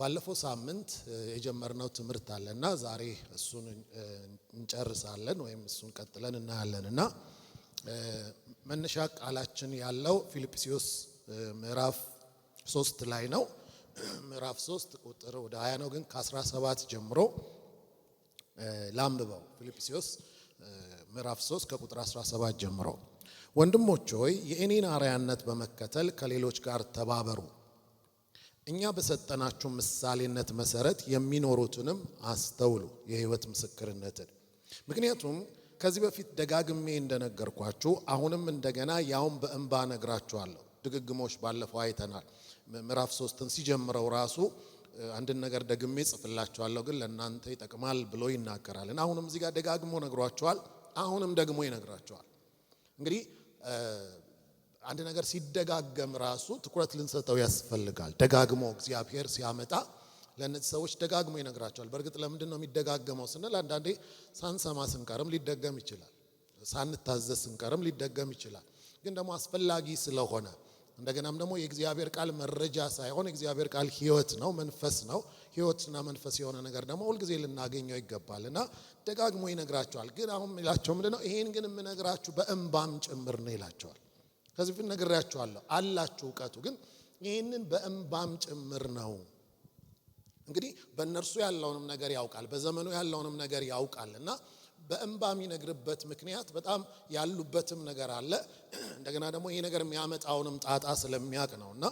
ባለፈው ሳምንት የጀመርነው ትምህርት አለና ዛሬ እሱን እንጨርሳለን ወይም እሱን ቀጥለን እናያለንና መነሻ ቃላችን ያለው ፊልጵስዩስ ምዕራፍ 3 ላይ ነው። ምዕራፍ 3 ቁጥር ወደ 20 ነው፣ ግን ከ17 ጀምሮ ላንብበው። ፊልጵስዩስ ምዕራፍ 3 ከቁጥር 17 ጀምሮ ወንድሞች ሆይ የእኔን አርአያነት በመከተል ከሌሎች ጋር ተባበሩ፣ እኛ በሰጠናችሁ ምሳሌነት መሰረት የሚኖሩትንም አስተውሉ፣ የሕይወት ምስክርነትን። ምክንያቱም ከዚህ በፊት ደጋግሜ እንደነገርኳችሁ አሁንም እንደገና ያውም በእንባ ነግራችኋለሁ። ድግግሞሽ ባለፈው አይተናል። ምዕራፍ 3ን ሲጀምረው ራሱ አንድን ነገር ደግሜ ጽፍላችኋለሁ ግን ለእናንተ ይጠቅማል ብሎ ይናገራልና አሁንም እዚህ ጋር ደጋግሞ ነግሯችኋል፣ አሁንም ደግሞ ይነግራችኋል። እንግዲህ አንድ ነገር ሲደጋገም ራሱ ትኩረት ልንሰጠው ያስፈልጋል። ደጋግሞ እግዚአብሔር ሲያመጣ ለእነዚህ ሰዎች ደጋግሞ ይነግራቸዋል። በእርግጥ ለምንድን ነው የሚደጋገመው ስንል አንዳንዴ ሳንሰማ ስንቀርም ሊደገም ይችላል፣ ሳንታዘዝ ስንቀርም ሊደገም ይችላል። ግን ደግሞ አስፈላጊ ስለሆነ እንደገናም ደግሞ የእግዚአብሔር ቃል መረጃ ሳይሆን የእግዚአብሔር ቃል ሕይወት ነው፣ መንፈስ ነው። ሕይወትና መንፈስ የሆነ ነገር ደግሞ ሁልጊዜ ልናገኘው ይገባልና ደጋግሞ ይነግራቸዋል። ግን አሁን ይላቸው ምንድነው? ይሄን ግን የምነግራችሁ በእንባም ጭምር ነው ይላቸዋል። ከዚህ ፊት ነግሬያችኋለሁ አላችሁ እውቀቱ፣ ግን ይህንን በእንባም ጭምር ነው። እንግዲህ በእነርሱ ያለውንም ነገር ያውቃል፣ በዘመኑ ያለውንም ነገር ያውቃልና በእንባ የሚነግርበት ምክንያት በጣም ያሉበትም ነገር አለ። እንደገና ደግሞ ይሄ ነገር የሚያመጣውንም ጣጣ ስለሚያውቅ ነውና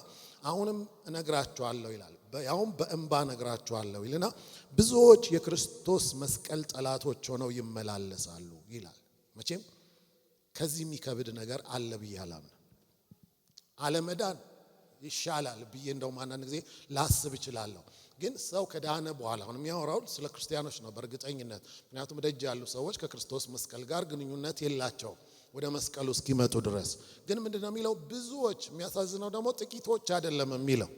አሁንም እነግራችኋለሁ ይላል። ያውም በእንባ እነግራችኋለሁ ይልና ብዙዎች የክርስቶስ መስቀል ጠላቶች ሆነው ይመላለሳሉ ይላል። መቼም ከዚህ የሚከብድ ነገር አለ ብዬ አላምንም። አለመዳን ይሻላል ብዬ እንደውም አንዳንድ ጊዜ ላስብ እችላለሁ። ግን ሰው ከዳነ በኋላ አሁን የሚያወራው ስለ ክርስቲያኖች ነው በእርግጠኝነት። ምክንያቱም ደጅ ያሉ ሰዎች ከክርስቶስ መስቀል ጋር ግንኙነት የላቸውም ወደ መስቀሉ እስኪመጡ ድረስ። ግን ምንድነው የሚለው? ብዙዎች። የሚያሳዝነው ደግሞ ጥቂቶች አይደለም የሚለው።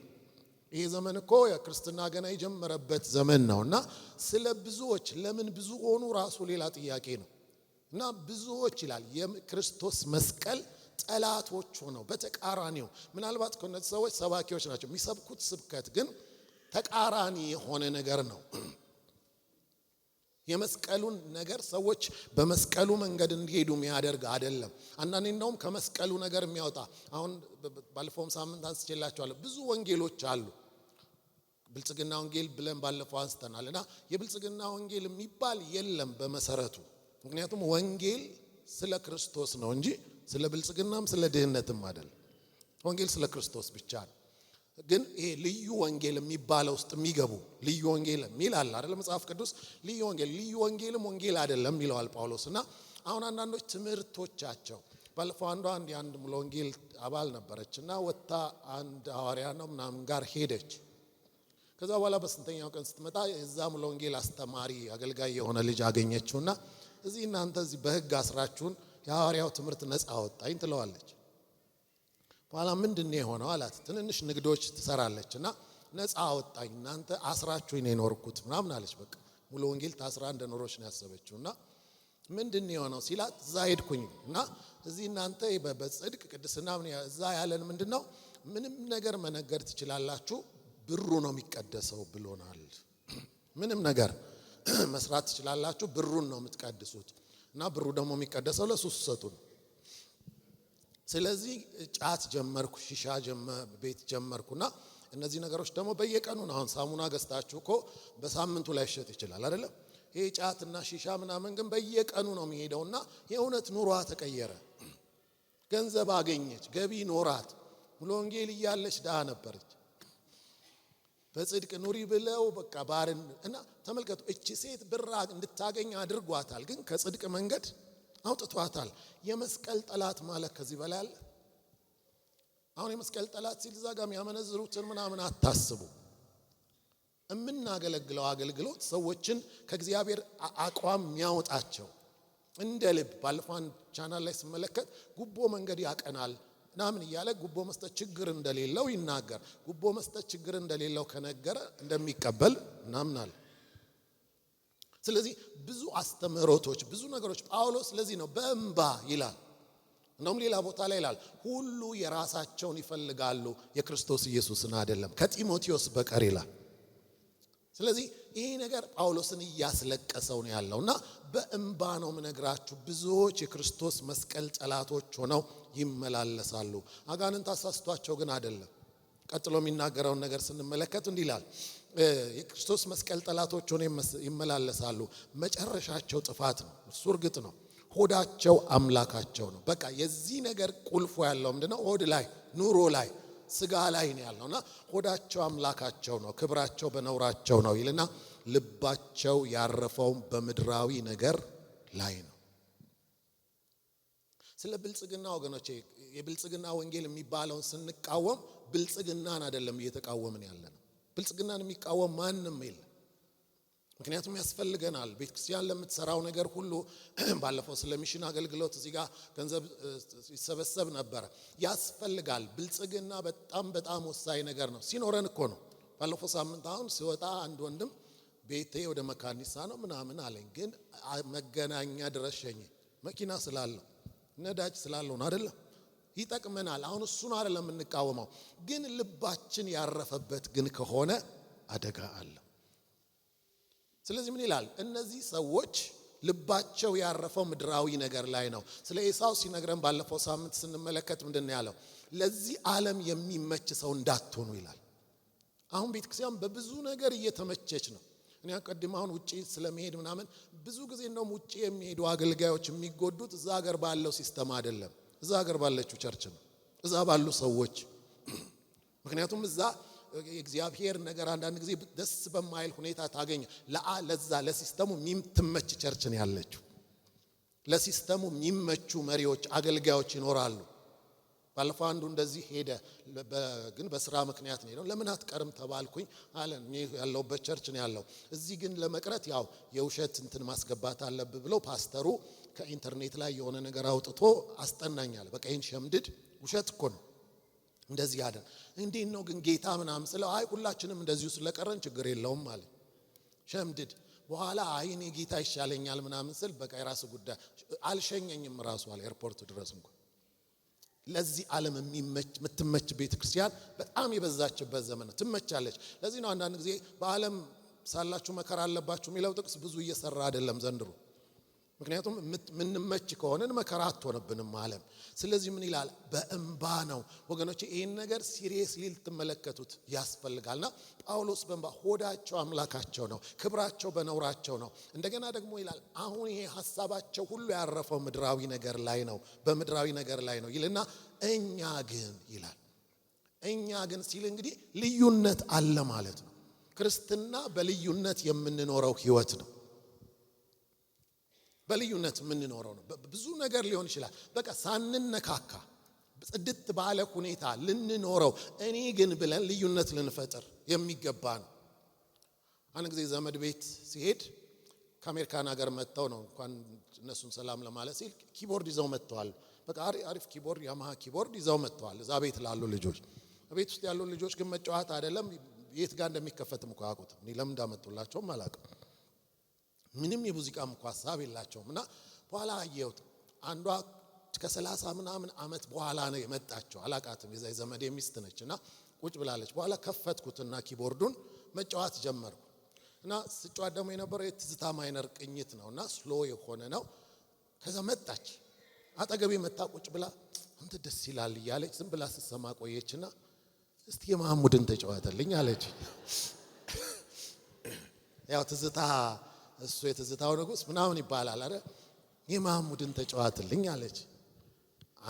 ይሄ ዘመን እኮ የክርስትና ገና የጀመረበት ዘመን ነውና ስለ ብዙዎች ለምን ብዙ ሆኑ ራሱ ሌላ ጥያቄ ነው። እና ብዙዎች ይላል የክርስቶስ መስቀል ጠላቶች ሆነው በተቃራኒው። ምናልባት እነዚህ ሰዎች ሰባኪዎች ናቸው፣ የሚሰብኩት ስብከት ግን ተቃራኒ የሆነ ነገር ነው። የመስቀሉን ነገር ሰዎች በመስቀሉ መንገድ እንዲሄዱ የሚያደርግ አይደለም። አንዳንዴ እንደውም ከመስቀሉ ነገር የሚያወጣ። አሁን ባለፈውም ሳምንት አንስቼላችኋለሁ፣ ብዙ ወንጌሎች አሉ። ብልጽግና ወንጌል ብለን ባለፈው አንስተናል። እና የብልጽግና ወንጌል የሚባል የለም በመሰረቱ። ምክንያቱም ወንጌል ስለ ክርስቶስ ነው እንጂ ስለ ብልጽግናም ስለ ድህነትም አይደለም። ወንጌል ስለ ክርስቶስ ብቻ ነው። ግን ይሄ ልዩ ወንጌል የሚባለው ውስጥ የሚገቡ ልዩ ወንጌል የሚል አለ አይደል? መጽሐፍ ቅዱስ ልዩ ወንጌልም ወንጌል አይደለም ይለዋል ጳውሎስ። እና አሁን አንዳንዶች ትምህርቶቻቸው ባለፈው አንድ ሙሉ ወንጌል አባል ነበረችና ወጥታ አንድ ሐዋርያ ነው ምናምን ጋር ሄደች። ከዛ በኋላ በስንተኛው ቀን ስትመጣ የዛ ሙሉ ወንጌል አስተማሪ አገልጋይ የሆነ ልጅ አገኘችውና እዚህ እናንተ እዚህ በሕግ አስራችሁን የሐዋርያው ትምህርት ነፃ አወጣኝ ትለዋለች። በኋላ ምንድነው የሆነው አላት። ትንንሽ ንግዶች ትሰራለችና ነፃ አወጣኝ፣ እናንተ አስራችሁኝ ነው የኖርኩት ምናምን አለች። በቃ ሙሉ ወንጌል ታስራ እንደኖሮች ነው ያሰበችውና ምንድነው የሆነው ሲላት እዛ ሄድኩኝ እና እዚህ እናንተ በጽድቅ ቅድስና እዛ ያለን ምንድነው ምንም ነገር መነገር ትችላላችሁ፣ ብሩ ነው የሚቀደሰው ብሎናል። ምንም ነገር መስራት ትችላላችሁ፣ ብሩን ነው የምትቀድሱት እና ብሩ ደግሞ የሚቀደሰው ለሱስ ሰጡ ነው። ስለዚህ ጫት ጀመርኩ፣ ሺሻ ቤት ጀመርኩና እነዚህ ነገሮች ደግሞ በየቀኑ ነው። አሁን ሳሙና ገዝታችሁ እኮ በሳምንቱ ላይ ሸጥ ይችላል አይደለም? ይሄ ጫትና ሺሻ ምናምን ግን በየቀኑ ነው የሚሄደውና የእውነት ኑሯ ተቀየረ። ገንዘብ አገኘች፣ ገቢ ኖራት። ሙሉ ወንጌል እያለች ድሃ ነበረች። በጽድቅ ኑሪ ብለው በቃ ባርን እና ተመልከቱ፣ እቺ ሴት ብር እንድታገኝ አድርጓታል፣ ግን ከጽድቅ መንገድ አውጥቷታል። የመስቀል ጠላት ማለት ከዚህ በላይ አለ? አሁን የመስቀል ጠላት ሲል እዛ ጋር የሚያመነዝሩትን ምናምን አታስቡ። የምናገለግለው አገልግሎት ሰዎችን ከእግዚአብሔር አቋም የሚያወጣቸው እንደ ልብ። ባለፈው አንድ ቻናል ላይ ስመለከት ጉቦ መንገድ ያቀናል ምናምን እያለ ጉቦ መስጠት ችግር እንደሌለው ይናገር። ጉቦ መስጠት ችግር እንደሌለው ከነገረ እንደሚቀበል እናምናል። ስለዚህ ብዙ አስተምህሮቶች፣ ብዙ ነገሮች ጳውሎስ ስለዚህ ነው በእንባ ይላል። እንደውም ሌላ ቦታ ላይ ይላል ሁሉ የራሳቸውን ይፈልጋሉ የክርስቶስ ኢየሱስን አይደለም ከጢሞቴዎስ በቀር ይላል። ስለዚህ ይሄ ነገር ጳውሎስን እያስለቀሰው ነው ያለውና በእንባ ነው ምነግራችሁ ብዙዎች የክርስቶስ መስቀል ጠላቶች ሆነው ይመላለሳሉ። አጋንንት አሳስቷቸው ግን አይደለም። ቀጥሎ የሚናገረውን ነገር ስንመለከት እንዲህ ይላል፣ የክርስቶስ መስቀል ጠላቶች ሆነው ይመላለሳሉ፣ መጨረሻቸው ጥፋት ነው። እሱ እርግጥ ነው። ሆዳቸው አምላካቸው ነው። በቃ የዚህ ነገር ቁልፉ ያለው ምንድነው? ሆድ ላይ፣ ኑሮ ላይ፣ ስጋ ላይ ነው ያለውና ሆዳቸው አምላካቸው ነው፣ ክብራቸው በነውራቸው ነው ይልና ልባቸው ያረፈው በምድራዊ ነገር ላይ ነው። ስለ ብልጽግና ወገኖቼ፣ የብልጽግና ወንጌል የሚባለውን ስንቃወም ብልጽግናን አይደለም እየተቃወምን ያለነው። ብልጽግናን የሚቃወም ማንም የለም። ምክንያቱም ያስፈልገናል። ቤተክርስቲያን ለምትሰራው ነገር ሁሉ ባለፈው ስለ ሚሽን አገልግሎት እዚህ ጋር ገንዘብ ይሰበሰብ ነበር። ያስፈልጋል። ብልጽግና በጣም ወሳኝ ነገር ነው። ሲኖረን እኮ ነው። ባለፈው ሳምንት አሁን ሲወጣ አንድ ወንድም ቤቴ ወደ መካኒሳ ነው ምናምን አለኝ። ግን መገናኛ ድረስ ሸኘ። መኪና ስላለው ነዳጅ ስላለው ነው አይደለም። ይጠቅመናል። አሁን እሱን አይደለም የምንቃወመው። ግን ልባችን ያረፈበት ግን ከሆነ አደጋ አለ። ስለዚህ ምን ይላል? እነዚህ ሰዎች ልባቸው ያረፈው ምድራዊ ነገር ላይ ነው። ስለ ኤሳው ሲነግረን ባለፈው ሳምንት ስንመለከት ምንድነው ያለው? ለዚህ ዓለም የሚመች ሰው እንዳትሆኑ ይላል። አሁን ቤተክርስቲያን በብዙ ነገር እየተመቸች ነው። እኔ ቀድም አሁን ውጪ ስለመሄድ ምናምን ብዙ ጊዜ እንደውም ውጪ የሚሄዱ አገልጋዮች የሚጎዱት እዛ ሀገር ባለው ሲስተም አይደለም፣ እዛ ሀገር ባለችው ቸርች ነው፣ እዛ ባሉ ሰዎች። ምክንያቱም እዛ የእግዚአብሔር ነገር አንዳንድ ጊዜ ደስ በማይል ሁኔታ ታገኘ። ለዛ ለሲስተሙ የሚመች ቸርች ነው ያለችው። ለሲስተሙ የሚመቹ መሪዎች፣ አገልጋዮች ይኖራሉ። ባለፈው አንዱ እንደዚህ ሄደ፣ ግን በስራ ምክንያት ነው። ለምን አትቀርም ተባልኩኝ አለ። እኔ ያለሁበት ቸርች ነው ያለው። እዚህ ግን ለመቅረት ያው የውሸት እንትን ማስገባት አለብ ብለው ፓስተሩ ከኢንተርኔት ላይ የሆነ ነገር አውጥቶ አስጠናኛል። በቃ ይሄን ሸምድድ፣ ውሸት እኮ ነው እንደዚህ ያደን። እንዴት ነው ግን ጌታ ምናምን ስለው አይ ሁላችንም እንደዚሁ ስለቀረን ችግር የለውም አለ። ሸምድድ በኋላ አይ እኔ ጌታ ይሻለኛል ምናምን ስል በቃ የራሱ ጉዳይ አልሸኘኝም ራሱ አለ ኤርፖርት ድረስ እንኳን። ለዚህ ዓለም የምትመች ቤተክርስቲያን በጣም የበዛችበት ዘመን ነው። ትመቻለች። ለዚህ ነው አንዳንድ ጊዜ በዓለም ሳላችሁ መከራ አለባችሁ የሚለው ጥቅስ ብዙ እየሰራ አይደለም ዘንድሮ። ምክንያቱም ምንመች ከሆነን መከራ አትሆንብንም ዓለም። ስለዚህ ምን ይላል? በእንባ ነው ወገኖቼ። ይህን ነገር ሲሪየስሊ ልትመለከቱት ያስፈልጋልና ጳውሎስ በእንባ ሆዳቸው አምላካቸው ነው፣ ክብራቸው በነውራቸው ነው። እንደገና ደግሞ ይላል አሁን ይሄ ሐሳባቸው ሁሉ ያረፈው ምድራዊ ነገር ላይ ነው፣ በምድራዊ ነገር ላይ ነው ይልና እኛ ግን ይላል። እኛ ግን ሲል እንግዲህ ልዩነት አለ ማለት ነው። ክርስትና በልዩነት የምንኖረው ህይወት ነው። በልዩነት የምንኖረው ነው። ብዙ ነገር ሊሆን ይችላል። በቃ ሳንነካካ ጽድት ባለ ሁኔታ ልንኖረው እኔ ግን ብለን ልዩነት ልንፈጥር የሚገባ ነው። አንድ ጊዜ ዘመድ ቤት ሲሄድ ከአሜሪካን ሀገር መጥተው ነው እንኳን እነሱን ሰላም ለማለት ሲል ኪቦርድ ይዘው መጥተዋል። በቃ አሪፍ ኪቦርድ፣ ያማሃ ኪቦርድ ይዘው መጥተዋል። እዛ ቤት ላሉ ልጆች፣ ቤት ውስጥ ያሉ ልጆች ግን መጫወት አይደለም የት ጋር እንደሚከፈትም እኮ አያውቁትም። እኔ ለምን እንዳመጡላቸውም አላውቅም። ምንም የሙዚቃም እኮ ሐሳብ የላቸውም። እና በኋላ አየሁት አንዷ ከ30 ምናምን ዓመት በኋላ ነው የመጣቸው። አላቃትም የዛ ዘመዴ ሚስት ነችና ቁጭ ብላለች። በኋላ ከፈትኩትና ኪቦርዱን መጫወት ጀመርኩ። እና ስጫወት ደግሞ የነበረው የትዝታ ማይነር ቅኝት ነውና ስሎ የሆነ ነው። ከዛ መጣች አጠገቤ መጣ ቁጭ ብላ አንተ ደስ ይላል እያለች ዝም ብላ ስትሰማ ቆየችና እስቲ የማሙድን ተጫወተልኝ አለች። ያው ትዝታ እሱ የትዝታው ንጉስ ምናምን ይባላል አይደል? የማሙድን ተጫወተልኝ አለች።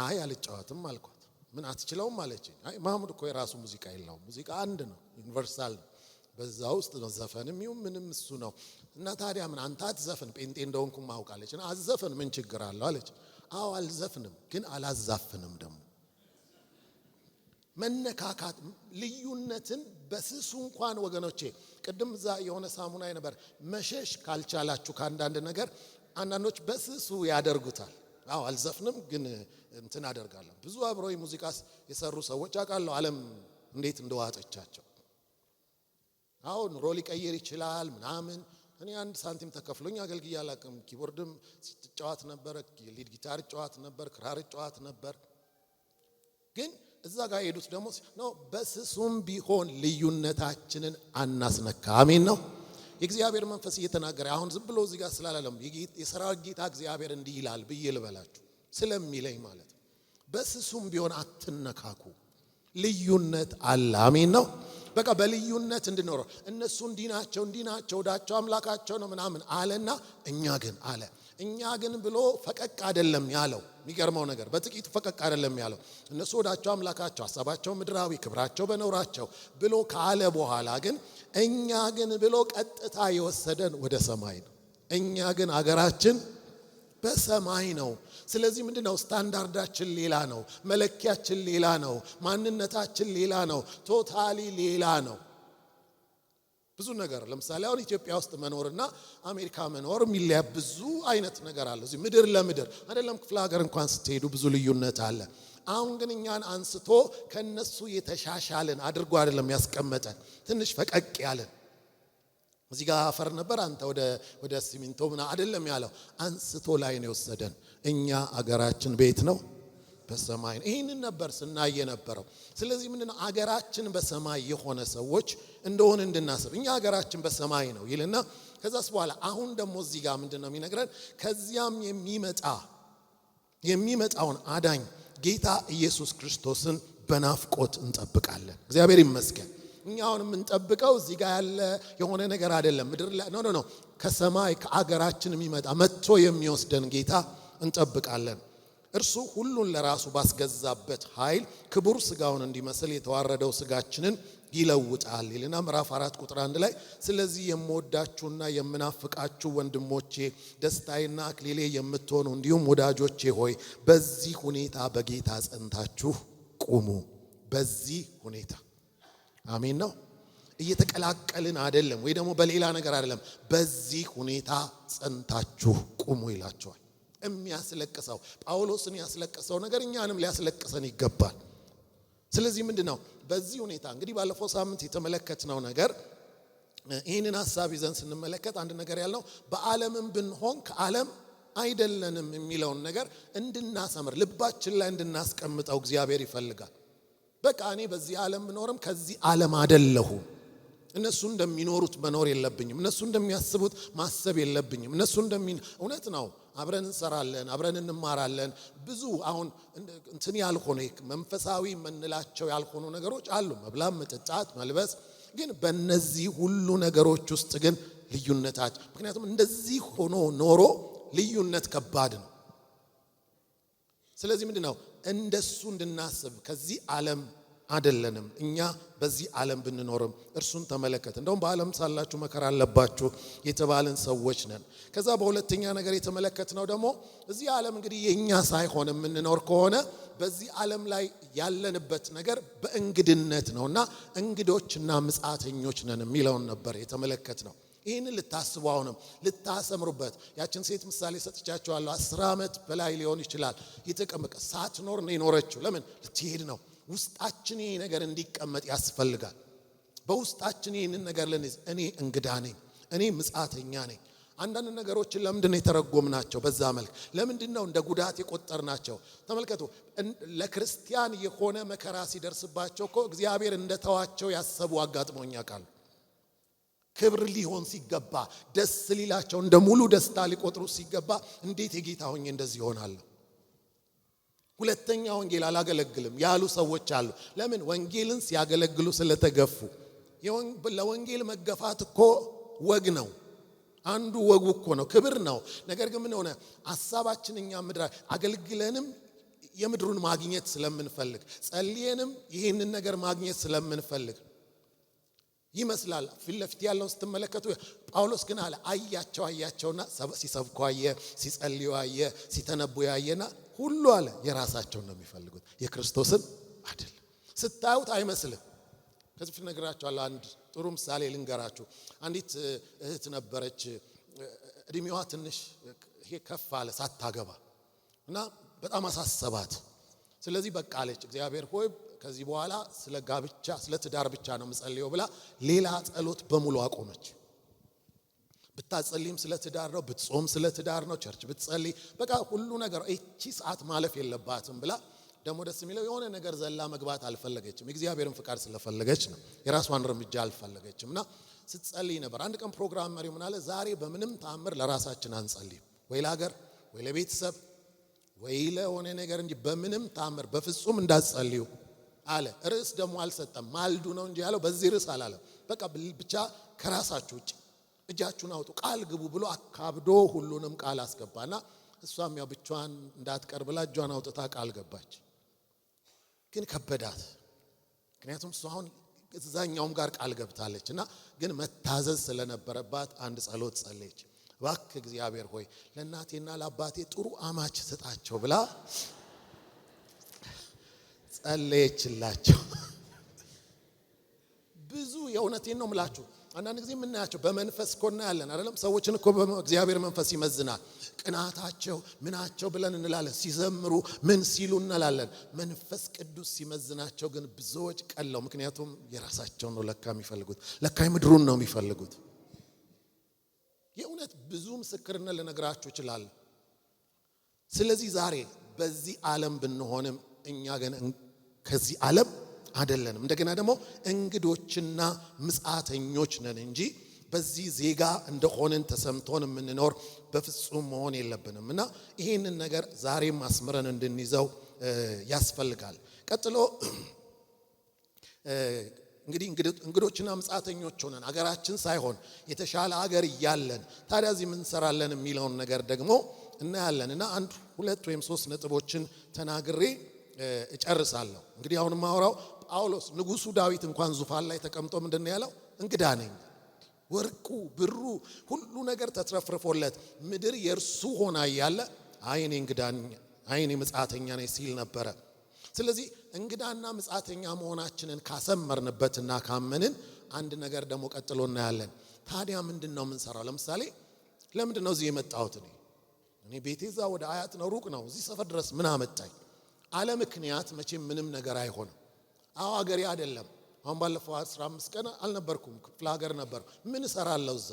አይ አልጫወትም አልኳት። ምን አትችለውም አለች። አይ ማሙድ እኮ የራሱ ሙዚቃ የለውም። ሙዚቃ አንድ ነው፣ ዩኒቨርሳል ነው። በዛ ውስጥ ነው ዘፈንም ይሁን ምንም እሱ ነው። እና ታዲያ ምን አንተ አትዘፍን ጴንጤ እንደሆንኩ ማውቃለች። እና አትዘፍን ምን ችግር አለው አለች። አዎ አልዘፍንም ግን አላዛፍንም ደግሞ። መነካካት ልዩነትን በስሱ እንኳን ወገኖቼ ቅድም እዛ የሆነ ሳሙና ነበር። መሸሽ ካልቻላችሁ ከአንዳንድ ነገር አንዳንዶች በስሱ ያደርጉታል። አዎ አልዘፍንም ግን እንትን አደርጋለሁ። ብዙ አብሮይ ሙዚቃ የሰሩ ሰዎች አውቃለሁ ዓለም እንዴት እንደዋጠቻቸው። አዎ ኑሮ ሊቀየር ይችላል ምናምን። እኔ አንድ ሳንቲም ተከፍሎኝ አገልግዬ አላውቅም። ኪቦርድም ጫዋት ነበር፣ ሊድ ጊታር ጫዋት ነበር፣ ክራር ጫዋት ነበር። ግን እዛ ጋር ሄዱት ደግሞ ነው በስሱም ቢሆን ልዩነታችንን አናስነካ። አሜን ነው የእግዚአብሔር መንፈስ እየተናገረ አሁን ዝም ብሎ እዚህ ጋር ስላላለም የሰራዊት ጌታ እግዚአብሔር እንዲህ ይላል ብዬ ልበላችሁ ስለሚለኝ ማለት በስሱም ቢሆን አትነካኩ። ልዩነት አለ። አሜን ነው በቃ በልዩነት እንድንኖር እነሱ እንዲናቸው ወዳቸው አምላካቸው ነው ምናምን አለና እኛ ግን ብሎ ፈቀቅ አይደለም ያለው። የሚገርመው ነገር በጥቂቱ ፈቀቅ አይደለም ያለው። እነሱ ወዳቸው አምላካቸው ሐሳባቸው ምድራዊ ክብራቸው በኖራቸው ብሎ ካለ በኋላ ግን እኛ ግን ብሎ ቀጥታ የወሰደን ወደ ሰማይ ነው። እኛ ግን አገራችን በሰማይ ነው። ስለዚህ ምንድነው ስታንዳርዳችን ሌላ ነው፣ መለኪያችን ሌላ ነው፣ ማንነታችን ሌላ ነው፣ ቶታሊ ሌላ ነው። ብዙ ነገር ለምሳሌ አሁን ኢትዮጵያ ውስጥ መኖርና አሜሪካ መኖር የሚለያ ብዙ አይነት ነገር አለ። እዚህ ምድር ለምድር አይደለም ክፍለ ሀገር እንኳን ስትሄዱ ብዙ ልዩነት አለ። አሁን ግን እኛን አንስቶ ከነሱ የተሻሻልን አድርጎ አይደለም ያስቀመጠን፣ ትንሽ ፈቀቅ ያለን እዚህ ጋር አፈር ነበር አንተ ወደ ሲሚንቶ ምና አይደለም ያለው፣ አንስቶ ላይ ነው የወሰደን። እኛ አገራችን ቤት ነው በሰማይ ነው። ይሄንን ነበር ስናየ ነበረው። ስለዚህ ምንድነው አገራችን በሰማይ የሆነ ሰዎች እንደሆነ እንድናስብ እኛ አገራችን በሰማይ ነው ይልና ከዛስ በኋላ አሁን ደግሞ እዚህ ጋር ምንድነው የሚነግረን? ከዚያም የሚመጣውን አዳኝ ጌታ ኢየሱስ ክርስቶስን በናፍቆት እንጠብቃለን። እግዚአብሔር ይመስገን። እኛ አሁን የምንጠብቀው እዚህ ጋር ያለ የሆነ ነገር አይደለም፣ ምድር ላይ ነው ከሰማይ ከአገራችን የሚመጣ መጥቶ የሚወስደን ጌታ እንጠብቃለን። እርሱ ሁሉን ለራሱ ባስገዛበት ኃይል ክቡር ስጋውን እንዲመስል የተዋረደው ስጋችንን ይለውጣል ይልና ምዕራፍ 4 ቁጥር 1 ላይ ስለዚህ የምወዳችሁና የምናፍቃችሁ ወንድሞቼ ደስታዬና አክሊሌ የምትሆኑ እንዲሁም ወዳጆቼ ሆይ በዚህ ሁኔታ በጌታ ጸንታችሁ ቁሙ። በዚህ ሁኔታ አሜን ነው። እየተቀላቀልን አይደለም ወይ ደግሞ በሌላ ነገር አይደለም። በዚህ ሁኔታ ጸንታችሁ ቁሙ ይላቸዋል። የሚያስለቅሰው ጳውሎስን ያስለቅሰው ነገር እኛንም ሊያስለቅሰን ይገባል። ስለዚህ ምንድነው በዚህ ሁኔታ እንግዲህ ባለፈው ሳምንት የተመለከትነው ነገር ይህንን ሐሳብ ይዘን ስንመለከት አንድ ነገር ያልነው በዓለምም ብንሆን ከዓለም አይደለንም የሚለውን ነገር እንድናሰምር ልባችን ላይ እንድናስቀምጠው እግዚአብሔር ይፈልጋል። በቃ እኔ በዚህ ዓለም ብኖርም ከዚህ ዓለም አይደለሁም። እነሱ እንደሚኖሩት መኖር የለብኝም። እነሱ እንደሚያስቡት ማሰብ የለብኝም። እነሱ እውነት ነው አብረን እንሰራለን፣ አብረን እንማራለን። ብዙ አሁን እንትን ያልሆነ መንፈሳዊ የምንላቸው ያልሆኑ ነገሮች አሉ፣ መብላት፣ መጠጣት፣ መልበስ። ግን በእነዚህ ሁሉ ነገሮች ውስጥ ግን ልዩነታችን ምክንያቱም እንደዚህ ሆኖ ኖሮ ልዩነት ከባድ ነው። ስለዚህ ምንድነው እንደሱ እንድናስብ ከዚህ ዓለም አይደለንም። እኛ በዚህ ዓለም ብንኖርም እርሱን ተመለከተ። እንደውም በዓለም ሳላችሁ መከራ አለባችሁ የተባልን ሰዎች ነን። ከዛ በሁለተኛ ነገር የተመለከትነው ደግሞ እዚህ ዓለም እንግዲህ የኛ ሳይሆን የምንኖር ከሆነ በዚህ ዓለም ላይ ያለንበት ነገር በእንግድነት ነውና እንግዶችና ምጻተኞች ነን የሚለውን ነበር የተመለከትነው። ይህንን ልታስቡ አሁንም ልታሰምሩበት። ያችን ሴት ምሳሌ ሰጥቻችኋለሁ። 10 ዓመት በላይ ሊሆን ይችላል የተቀመጠ ሳትኖር ነው የኖረችው። ለምን ልትሄድ ነው? ውስጣችን ይሄ ነገር እንዲቀመጥ ያስፈልጋል። በውስጣችን ይሄንን ነገር ለነዚህ እኔ እንግዳ ነኝ፣ እኔ ምጻተኛ ነኝ። አንዳንድ ነገሮችን ለምንድን ነው የተረጎምናቸው በዛ መልክ? ለምንድን ነው እንደ ጉዳት የቆጠርናቸው? ተመልከቱ። ለክርስቲያን የሆነ መከራ ሲደርስባቸው እኮ እግዚአብሔር እንደተዋቸው ያሰቡ አጋጥሞኛ ቃል ክብር ሊሆን ሲገባ ደስ ሊላቸው እንደ ሙሉ ደስታ ሊቆጥሩ ሲገባ እንዴት የጌታ ሆኜ እንደዚህ ይሆናል? ሁለተኛ ወንጌል አላገለግልም ያሉ ሰዎች አሉ። ለምን? ወንጌልን ሲያገለግሉ ስለተገፉ። ለወንጌል መገፋት እኮ ወግ ነው። አንዱ ወጉ እኮ ነው፣ ክብር ነው። ነገር ግን ምን ሆነ? ሐሳባችን እኛ ምድር አገልግለንም የምድሩን ማግኘት ስለምንፈልግ ጸልየንም ይህንን ነገር ማግኘት ስለምንፈልግ ይመስላል። ፊት ለፊት ያለውን ስትመለከቱ ጳውሎስ ግን አለ አያቸውና ሲሰብኩ አየ፣ ሲጸልዩ አየ፣ ሲተነቡ አየና ሁሉ አለ የራሳቸውን ነው የሚፈልጉት፣ የክርስቶስን አይደለም። ስታዩት አይመስልም። ከዚህ ፊት ነግራችኋለሁ። አንድ ጥሩ ምሳሌ ልንገራችሁ። አንዲት እህት ነበረች፣ እድሜዋ ትንሽ ይሄ ከፍ አለ ሳታገባ እና በጣም አሳሰባት። ስለዚህ በቃ አለች እግዚአብሔር ሆይ ከዚህ በኋላ ስለ ጋብቻ ስለ ትዳር ብቻ ነው የምጸልየው ብላ ሌላ ጸሎት በሙሉ አቆመች። ብታጸልይም ስለ ትዳር ነው፣ ብትጾም ስለ ትዳር ነው፣ ቸርች ብትጸልይ በቃ ሁሉ ነገር እቺ ሰዓት ማለፍ የለባትም ብላ ደግሞ ደስ የሚለው የሆነ ነገር ዘላ መግባት አልፈለገችም። የእግዚአብሔርን ፍቃድ ስለፈለገች ነው። የራሷን እርምጃ አልፈለገችምና ስትጸልይ ነበር። አንድ ቀን ፕሮግራም መሪው ምን አለ? ዛሬ በምንም ተአምር ለራሳችን አንጸልይም፣ ወይ ለሀገር ወይ ለቤተሰብ ወይ ለሆነ ነገር እንጂ በምንም ተአምር በፍጹም እንዳትጸልዩ አለ። ርዕስ ደግሞ አልሰጠም። ማልዱ ነው እንጂ ያለው በዚህ ርዕስ አላለም። በቃ ብቻ ከራሳችሁ ውጪ እጃችሁን አውጡ ቃል ግቡ ብሎ አካብዶ ሁሉንም ቃል አስገባና እሷም ያው ብቻዋን እንዳትቀር ብላ እጇን አውጥታ ቃል ገባች። ግን ከበዳት። ምክንያቱም እሷ አሁን እዛኛውም ጋር ቃል ገብታለችና ግን መታዘዝ ስለነበረባት አንድ ጸሎት ጸለየች። እባክህ እግዚአብሔር ሆይ ለእናቴና ለአባቴ ጥሩ አማች ስጣቸው ብላ ጸለየችላቸው። ብዙ የእውነቴን ነው የምላችሁ። አንዳንድ ጊዜ የምናያቸው በመንፈስ እኮ እናያለን አይደለም? ሰዎችን እኮ በእግዚአብሔር መንፈስ ይመዝናል። ቅናታቸው ምናቸው ብለን እንላለን። ሲዘምሩ ምን ሲሉ እንላለን። መንፈስ ቅዱስ ሲመዝናቸው ግን ብዙዎች ቀለው። ምክንያቱም የራሳቸውን ነው ለካ የሚፈልጉት፣ ለካ ምድሩን ነው የሚፈልጉት። የእውነት ብዙ ምስክርነት ልነግራችሁ እችላለሁ። ስለዚህ ዛሬ በዚህ ዓለም ብንሆንም እኛ ግን ከዚህ ዓለም አይደለንም። እንደገና ደግሞ እንግዶችና ምጽአተኞች ነን እንጂ በዚህ ዜጋ እንደሆነን ተሰምቶን የምንኖር በፍጹም መሆን የለብንም እና ይህንን ነገር ዛሬም አስምረን እንድንይዘው ያስፈልጋል። ቀጥሎ እንግዲህ እንግዶችና ምጽአተኞች ሆነን አገራችን ሳይሆን የተሻለ አገር እያለን ታዲያ እዚህ ምን እንሰራለን የሚለውን ነገር ደግሞ እናያለን እና አንድ ሁለት ወይም ሶስት ነጥቦችን ተናግሬ እጨርሳለሁ። እንግዲህ አሁን ማወራው ጳውሎስ ንጉሱ ዳዊት እንኳን ዙፋን ላይ ተቀምጦ ምንድነው ያለው? እንግዳ ነኝ። ወርቁ ብሩ ሁሉ ነገር ተትረፍርፎለት ምድር የርሱ ሆና ያለ አይኔ እንግዳ ነኝ፣ አይኔ ምጽአተኛ ነኝ ሲል ነበረ። ስለዚህ እንግዳና ምጽአተኛ መሆናችንን ካሰመርንበትና ካመንን አንድ ነገር ደግሞ ቀጥሎ እናያለን። ታዲያ ምንድነው የምንሰራው? ለምሳሌ ለምንድነው እዚህ የመጣሁት? እኔ ቤቴ እዛ ወደ አያት ነው፣ ሩቅ ነው። እዚህ ሰፈር ድረስ ምን አመጣኝ? አለ ምክንያት መቼም ምንም ነገር አይሆንም። አገሬ አይደለም። አሁን ባለፈው 15 ቀን አልነበርኩም፣ ክፍለ ሀገር ነበር። ምን እሰራለሁ እዛ?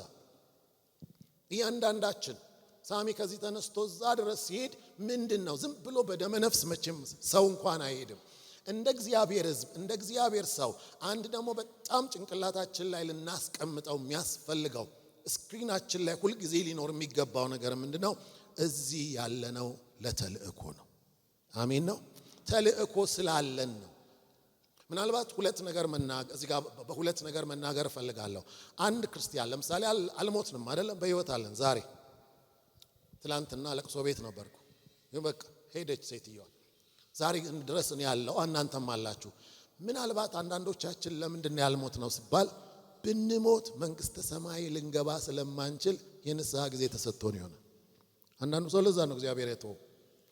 እያንዳንዳችን ሳሚ ከዚህ ተነስቶ እዛ ድረስ ሲሄድ ምንድነው? ዝም ብሎ በደመ ነፍስ መቼም ሰው እንኳን አይሄድም። እንደ እግዚአብሔር ሕዝብ እንደ እግዚአብሔር ሰው አንድ ደግሞ በጣም ጭንቅላታችን ላይ ልናስቀምጠው የሚያስፈልገው ስክሪናችን ላይ ሁል ጊዜ ሊኖር የሚገባው ነገር ምንድነው? እዚህ ያለነው ለተልእኮ ነው። አሜን ነው። ተልእኮ ስላለን ነው። ምናልባት ሁለት ነገር መናገር እዚህ ጋር በሁለት ነገር መናገር ፈልጋለሁ። አንድ ክርስቲያን ለምሳሌ አልሞትንም አይደለም፣ በህይወት አለን። ዛሬ ትላንትና ለቅሶ ቤት ነበርኩ። በቃ ሄደች ሴትዮዋ። ዛሬ ድረስ እኔ ያለው እናንተም አላችሁ። ምናልባት አንዳንዶቻችን ለምንድን ነው ያልሞት ነው ሲባል ብንሞት መንግስተ ሰማይ ልንገባ ስለማንችል የንስሐ ጊዜ ተሰጥቶን ይሆናል። አንዳንዱ ሰው ለዛ ነው እግዚአብሔር የተወው።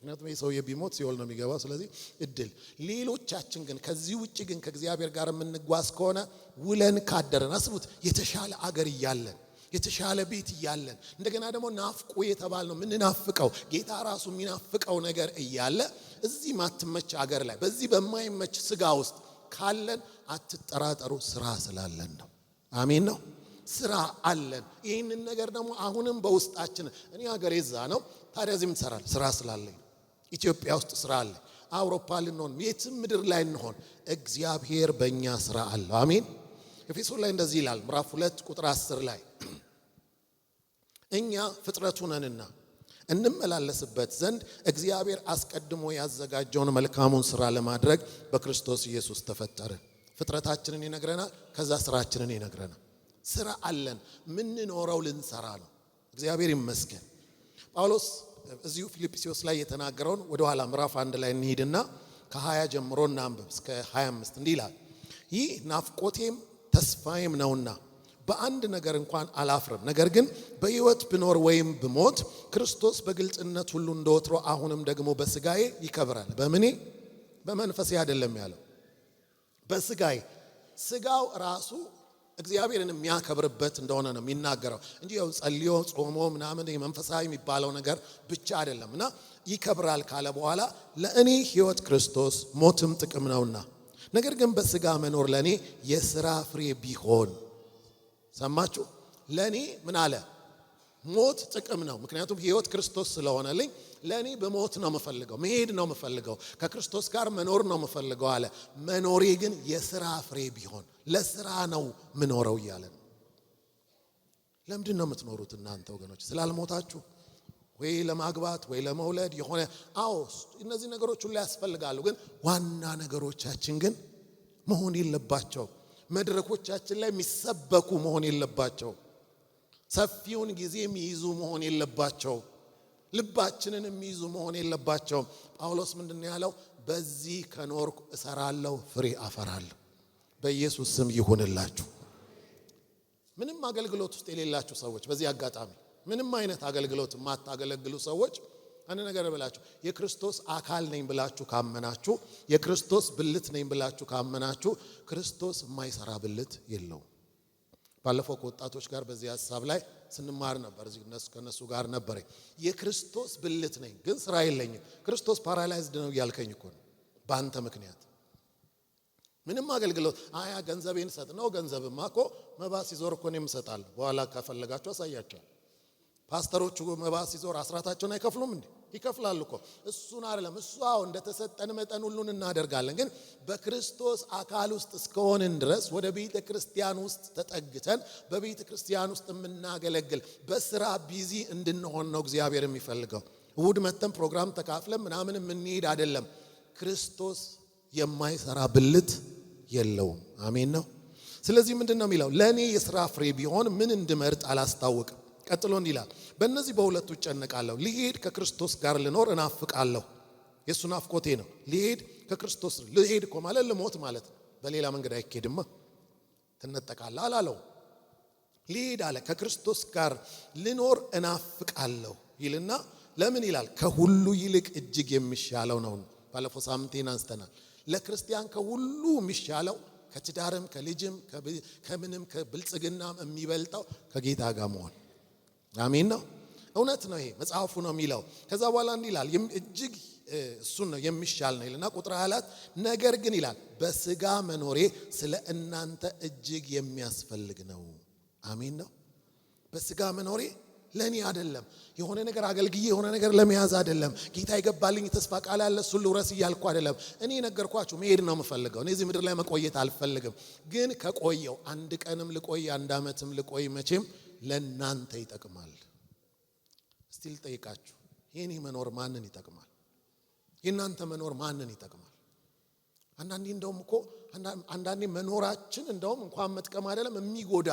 ምክንያቱም የሰውዬ ቢሞት ሲኦል ነው የሚገባው። ስለዚህ እድል። ሌሎቻችን ግን ከዚህ ውጪ ግን ከእግዚአብሔር ጋር የምንጓዝ ከሆነ ውለን ካደረን አስቡት፣ የተሻለ አገር እያለን የተሻለ ቤት እያለን እንደገና ደግሞ ናፍቆ የተባል ነው ምንናፍቀው ጌታ ራሱ የሚናፍቀው ነገር እያለ እዚህ ማትመች አገር ላይ በዚህ በማይመች ስጋ ውስጥ ካለን አትጠራጠሩ፣ ስራ ስላለን ነው። አሜን ነው። ስራ አለን። ይህንን ነገር ደግሞ አሁንም በውስጣችን እኔ ሀገሬ እዛ ነው። ታዲያ እዚህ ምን ትሰራለህ? ስራ ስላለኝ። ኢትዮጵያ ውስጥ ስራ አለ። አውሮፓ ልንሆን የትም ምድር ላይ እንሆን እግዚአብሔር በእኛ ስራ አለው። አሜን። ኤፌሶን ላይ እንደዚህ ይላል ምዕራፍ 2 ቁጥር 10 ላይ እኛ ፍጥረቱ ነንና እንመላለስበት ዘንድ እግዚአብሔር አስቀድሞ ያዘጋጀውን መልካሙን ስራ ለማድረግ በክርስቶስ ኢየሱስ ተፈጠርን። ፍጥረታችንን ይነግረናል፣ ከዛ ስራችንን ይነግረናል። ስራ አለን። ምንኖረው ልንሰራ ነው። እግዚአብሔር ይመስገን። ጳውሎስ እዚሁ ፊልጵስዩስ ላይ የተናገረውን ወደ ኋላ ምዕራፍ 1 ላይ እንሂድና ከ20 ጀምሮ እናንብብ እስከ 25 እንዲህ ይላል። ይህ ናፍቆቴም ተስፋዬም ነውና በአንድ ነገር እንኳን አላፍርም። ነገር ግን በሕይወት ብኖር ወይም ብሞት ክርስቶስ በግልጽነት ሁሉ እንደወትሮ አሁንም ደግሞ በስጋዬ ይከብራል። በምኔ? በመንፈሴ አይደለም ያለው፣ በስጋዬ። ስጋው ራሱ እግዚአብሔርን የሚያከብርበት እንደሆነ ነው የሚናገረው እንጂ ያው ጸልዮ ጾሞ ምናምን የመንፈሳዊ የሚባለው ነገር ብቻ አይደለምና ይከብራል ካለ በኋላ ለእኔ ሕይወት ክርስቶስ ሞትም ጥቅም ነውና ነገር ግን በስጋ መኖር ለእኔ የሥራ ፍሬ ቢሆን። ሰማችሁ? ለእኔ ምን አለ? ሞት ጥቅም ነው። ምክንያቱም ህይወት ክርስቶስ ስለሆነልኝ ለኔ በሞት ነው የምፈልገው፣ መሄድ ነው የምፈልገው፣ ከክርስቶስ ጋር መኖር ነው የምፈልገው አለ። መኖሬ ግን የሥራ ፍሬ ቢሆን ለሥራ ነው ምኖረው እያለ ነው። ለምንድን ነው የምትኖሩት እናንተ ወገኖች? ስላልሞታችሁ ወይ ለማግባት ወይ ለመውለድ የሆነ እነዚህ ነገሮች ሁሉ ያስፈልጋሉ። ግን ዋና ነገሮቻችን ግን መሆን የለባቸው። መድረኮቻችን ላይ የሚሰበኩ መሆን የለባቸው። ሰፊውን ጊዜ የሚይዙ መሆን የለባቸው። ልባችንን የሚይዙ መሆን የለባቸው። ጳውሎስ ምንድነው ያለው? በዚህ ከኖርኩ እሰራለሁ፣ ፍሬ አፈራለሁ። በኢየሱስ ስም ይሁንላችሁ። ምንም አገልግሎት ውስጥ የሌላችሁ ሰዎች፣ በዚህ አጋጣሚ ምንም አይነት አገልግሎት ማታገለግሉ ሰዎች አንድ ነገር ብላችሁ የክርስቶስ አካል ነኝ ብላችሁ ካመናችሁ፣ የክርስቶስ ብልት ነኝ ብላችሁ ካመናችሁ፣ ክርስቶስ የማይሰራ ብልት የለውም። ባለፈው ከወጣቶች ጋር በዚህ ሐሳብ ላይ ስንማር ነበር። እዚህ ከነሱ ጋር ነበር። የክርስቶስ ብልት ነኝ ግን ስራ የለኝም። ክርስቶስ ፓራላይዝድ ነው እያልከኝ እኮ ነው በአንተ ምክንያት። ምንም አገልግሎት ገንዘቤን ሰጥ ነው። ገንዘብማ እኮ መባ ሲዞር እኮ ነው የምሰጣለሁ። በኋላ ከፈለጋችሁ አሳያቸው። ፓስተሮቹ መባ ሲዞር አስራታቸውን አይከፍሉም እንዴ? ይከፍላሉ እኮ። እሱን አይደለም እሱ እንደተሰጠን መጠን ሁሉን እናደርጋለን። ግን በክርስቶስ አካል ውስጥ እስከሆንን ድረስ ወደ ቤተ ክርስቲያን ውስጥ ተጠግተን በቤተ ክርስቲያን ውስጥ የምናገለግል በስራ ቢዚ እንድንሆን ነው እግዚአብሔር የሚፈልገው። እሑድ መተን ፕሮግራም ተካፍለን ምናምን የምንሄድ አይደለም። ክርስቶስ የማይሰራ ብልት የለውም። አሜን ነው። ስለዚህ ምንድነው የሚለው? ለኔ የሥራ ፍሬ ቢሆን ምን እንድመርጥ አላስታውቅም። ቀጥሎ እንዲላል በእነዚህ በሁለቱ እጨነቃለሁ። ልሄድ ከክርስቶስ ጋር ልኖር እናፍቃለሁ። የሱ ናፍቆቴ ነው። ልሄድ ከክርስቶስ ልሄድ እኮ ማለት ልሞት ማለት ነው። በሌላ መንገድ አይኬድማ። ትነጠቃለህ አላለው። ልሄድ አለ። ከክርስቶስ ጋር ልኖር እናፍቃለሁ ይልና ለምን ይላል? ከሁሉ ይልቅ እጅግ የሚሻለው ነው። ባለፈው ሳምንቴን አንስተናል። ለክርስቲያን ከሁሉ የሚሻለው ከትዳርም ከልጅም ከምንም ከብልጽግናም የሚበልጠው ከጌታ ጋር መሆን። አሜን ነው። እውነት ነው። ይሄ መጽሐፉ ነው የሚለው። ከዛ በኋላ እንዲህ ይላል እጅግ እሱን ነው የሚሻል ነው ይልና ቁጥር 24 ነገር ግን ይላል በስጋ መኖሬ ስለ እናንተ እጅግ የሚያስፈልግ ነው። አሜን ነው። በስጋ መኖሬ ለኔ አይደለም። የሆነ ነገር አገልግዬ የሆነ ነገር ለመያዝ አይደለም። ጌታ ይገባልኝ ተስፋ ቃል አለ እሱን ልውረስ እያልኩ አይደለም። እኔ ነገርኳችሁ መሄድ ነው የምፈልገው። እኔ እዚህ ምድር ላይ መቆየት አልፈልግም። ግን ከቆየው አንድ ቀንም ልቆይ አንድ ዓመትም ልቆይ መቼም ለናንተ ይጠቅማል። እስቲ ልጠይቃችሁ፣ የኔ መኖር ማንን ይጠቅማል? የናንተ መኖር ማንን ይጠቅማል? አንዳንዴ እንደውም እኮ አንዳንዴ መኖራችን እንደውም እንኳን መጥቀም አይደለም የሚጎዳ።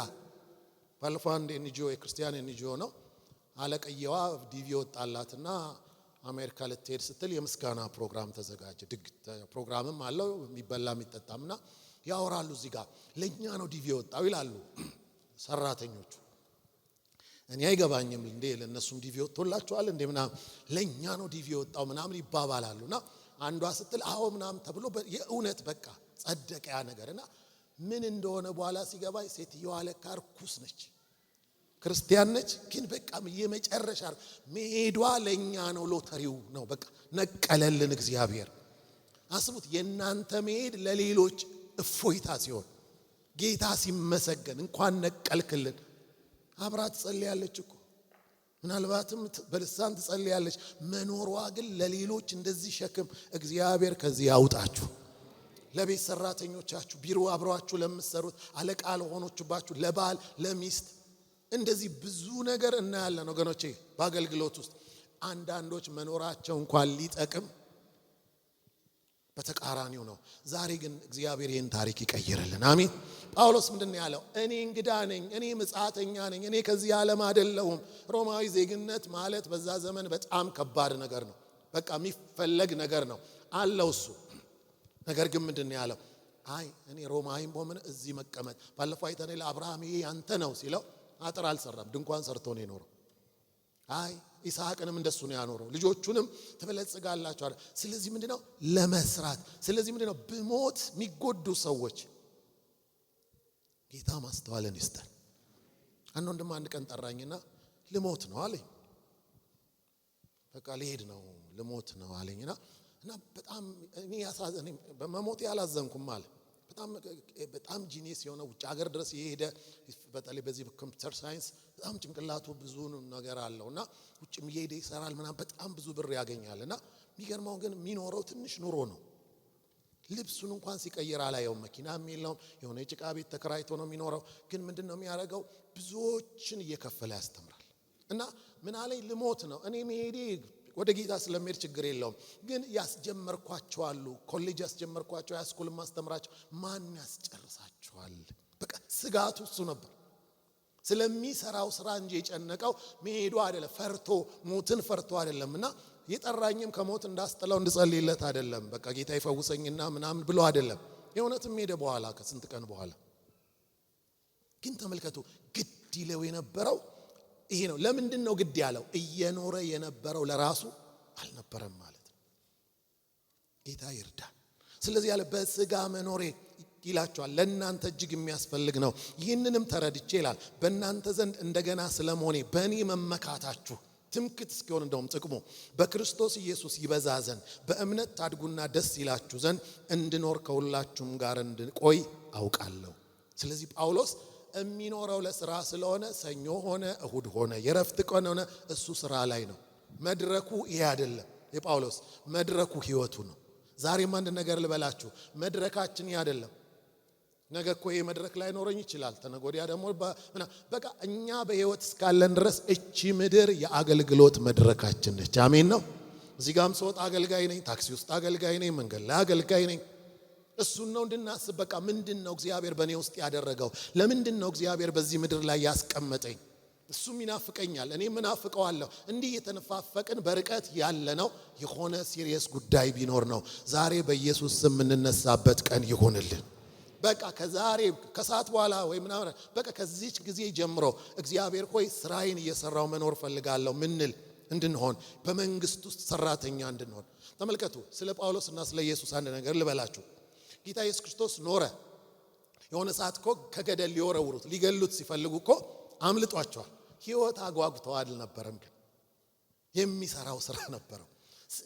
ባለፈው አንድ ኤንጂኦ የክርስቲያን ኤንጂኦ ነው። አለቀየዋ ዲቪ ወጣላትና አሜሪካ ልትሄድ ስትል የምስጋና ፕሮግራም ተዘጋጀ። ፕሮግራምም አለው የሚበላ የሚጠጣምና ያወራሉ። እዚህ ጋር ለኛ ነው ዲቪ ወጣው ይላሉ ሰራተኞቹ። እኔ አይገባኝም እንዴ ለነሱም ዲቪ ወጥቶላቸዋል እንዴ ምናምን፣ ለኛ ነው ዲቪ ወጣው ምናምን ይባባላሉና አንዷ ስትል አዎ ምናምን ተብሎ የእውነት በቃ ጸደቀ ያ ነገርና ምን እንደሆነ በኋላ ሲገባኝ ሴትዮዋ ለካ ርኩስ ነች፣ ክርስቲያን ነች። ግን በቃ የመጨረሻ መሄዷ ለኛ ነው፣ ሎተሪው ነው። በቃ ነቀለልን እግዚአብሔር። አስቡት የናንተ መሄድ ለሌሎች እፎይታ ሲሆን ጌታ ሲመሰገን እንኳን ነቀልክልን። አብራት ትጸልያለች እኮ ምናልባትም በልሳን ትጸልያለች። መኖሯ ግን ለሌሎች እንደዚህ ሸክም እግዚአብሔር ከዚህ ያውጣችሁ። ለቤት ሰራተኞቻችሁ፣ ቢሮ አብራችሁ ለምትሰሩት፣ አለቃ ለሆኖችባችሁ፣ ለባል ለሚስት እንደዚህ ብዙ ነገር እናያለን ወገኖቼ በአገልግሎት ውስጥ። አንዳንዶች መኖራቸው እንኳን ሊጠቅም በተቃራኒው ነው። ዛሬ ግን እግዚአብሔር ይህን ታሪክ ይቀይርልን። አሜን። ጳውሎስ ምንድነው ያለው? እኔ እንግዳ ነኝ፣ እኔ ምጽአተኛ ነኝ፣ እኔ ከዚህ ዓለም አይደለሁም። ሮማዊ ዜግነት ማለት በዛ ዘመን በጣም ከባድ ነገር ነው። በቃ የሚፈለግ ነገር ነው አለው እሱ። ነገር ግን ምንድነው ያለው? አይ እኔ ሮማዊም ሆነ እዚህ መቀመጥ። ባለፈው አይተን ለአብርሃም ይሄ ያንተ ነው ሲለው አጥር አልሰራም፣ ድንኳን ሰርቶ ነው የኖረው። አይ ይስሐቅንም እንደሱ ነው ያኖረው። ልጆቹንም ትበለጽጋላችሁ አለ። ስለዚህ ምንድነው ለመስራት። ስለዚህ ምንድነው በሞት የሚጎዱ ሰዎች ጌታ ማስተዋልን ይስጠን። አንድ ወንድም አንድ ቀን ጠራኝና ልሞት ነው አለኝ። በቃ ልሄድ ነው ልሞት ነው አለኝና እና በጣም እኔ በመሞቴ አላዘንኩም አለ። በጣም ጂኒየስ የሆነ ውጭ ሀገር ድረስ የሄደ በተለይ በዚህ ኮምፒውተር ሳይንስ በጣም ጭንቅላቱ ብዙ ነገር አለውና ውጭም እየሄደ ይሰራል ምናምን በጣም ብዙ ብር ያገኛልና የሚገርመው ግን የሚኖረው ትንሽ ኑሮ ነው። ልብሱን እንኳን ሲቀይር አላየውም። መኪናም የለውም። የሆነ የጭቃ ቤት ተከራይቶ ነው የሚኖረው። ግን ምንድነው የሚያደርገው? ብዙዎችን እየከፈለ ያስተምራል። እና ምን አለኝ ልሞት ነው እኔ መሄዴ ወደ ጌታ ስለሚሄድ ችግር የለውም። ግን ያስጀመርኳቸው አሉ ኮሌጅ ያስጀመርኳቸው ሃይስኩል ማስተምራቸው ማን ያስጨርሳቸዋል? በቃ ስጋቱ እሱ ነበር። ስለሚሰራው ስራ እንጂ የጨነቀው መሄዱ አይደለም። ፈርቶ ሞትን ፈርቶ አይደለምና የጠራኝም ከሞት እንዳስጠላው እንድጸልይለት አይደለም። በቃ ጌታ ይፈውሰኝና ምናምን ብሎ አይደለም። የእውነትም ሄደ በኋላ ከስንት ቀን በኋላ ግን ተመልከቱ ግድ ይለው የነበረው ይሄ ነው። ለምንድን ነው ግድ ያለው? እየኖረ የነበረው ለራሱ አልነበረም ማለት ነው። ጌታ ይርዳል። ስለዚህ ያለ በስጋ መኖሬ ይላችኋል ለእናንተ እጅግ የሚያስፈልግ ነው። ይህንንም ተረድቼ ይላል በእናንተ ዘንድ እንደገና ስለመሆኔ በእኔ መመካታችሁ ትምክት እስኪሆን እንደውም ጥቅሙ በክርስቶስ ኢየሱስ ይበዛ ዘንድ በእምነት ታድጉና ደስ ይላችሁ ዘንድ እንድኖር ከሁላችሁም ጋር እንድቆይ አውቃለሁ። ስለዚህ ጳውሎስ የሚኖረው ለሥራ ስለሆነ ሰኞ ሆነ እሁድ ሆነ የረፍት ቀን ሆነ እሱ ሥራ ላይ ነው። መድረኩ ይሄ አይደለም። የጳውሎስ መድረኩ ሕይወቱ ነው። ዛሬም አንድ ነገር ልበላችሁ፣ መድረካችን ይሄ አይደለም። ነገ እኮ ይሄ መድረክ ላይ ኖረኝ ይችላል። ተነጎዲያ ደግሞ በቃ እኛ በሕይወት እስካለን ድረስ እቺ ምድር የአገልግሎት መድረካችን ነች። አሜን ነው። እዚህ ጋርም ስወጣ አገልጋይ ነኝ፣ ታክሲ ውስጥ አገልጋይ ነኝ፣ መንገድ ላይ አገልጋይ ነኝ። እሱን ነው እንድናስብ። በቃ ምንድነው እግዚአብሔር በእኔ ውስጥ ያደረገው? ለምንድነው እግዚአብሔር በዚህ ምድር ላይ ያስቀመጠኝ? እሱም ይናፍቀኛል፣ እኔም እናፍቀዋለሁ። እንዲህ የተነፋፈቅን በርቀት ያለነው የሆነ ሲሪየስ ጉዳይ ቢኖር ነው ዛሬ በኢየሱስ ስም እንነሳበት ቀን ይሁንልን። በቃ ከዛሬ ከሰዓት በኋላ ወይ ምናምን በቃ ከዚች ጊዜ ጀምሮ እግዚአብሔር ሆይ ስራዬን እየሰራው መኖር ፈልጋለሁ ምንል እንድንሆን በመንግስት ውስጥ ሰራተኛ እንድንሆን። ተመልከቱ ስለ ጳውሎስና ስለ ኢየሱስ አንድ ነገር ልበላችሁ። ጌታ ኢየሱስ ክርስቶስ ኖረ። የሆነ ሰዓት እኮ ከገደል ሊወረውሩት ሊገሉት ሲፈልጉ እኮ አምልጧቸዋል። ሕይወት አጓጉተው አልነበረም፣ ግን የሚሰራው ስራ ነበረው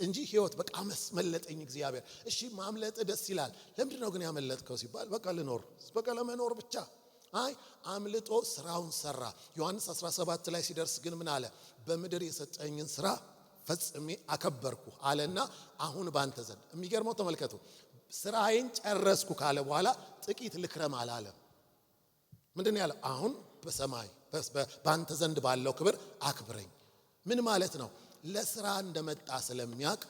እንጂ ሕይወት በቃ መስመለጠኝ እግዚአብሔር። እሺ ማምለጥ ደስ ይላል። ለምንድነው ግን ያመለጥከው ሲባል በቃ ልኖር በቃ ለመኖር ብቻ። አይ አምልጦ ስራውን ሰራ። ዮሐንስ 17 ላይ ሲደርስ ግን ምን አለ? በምድር የሰጠኝን ስራ ፈጽሜ አከበርኩ አለና አሁን ባንተ ዘንድ። የሚገርመው ተመልከቱ ስራዬን ጨረስኩ ካለ በኋላ ጥቂት ልክረም አላለም። ምንድነው ያለው? አሁን በሰማይ ባንተ ዘንድ ባለው ክብር አክብረኝ። ምን ማለት ነው? ለስራ እንደመጣ ስለሚያውቅ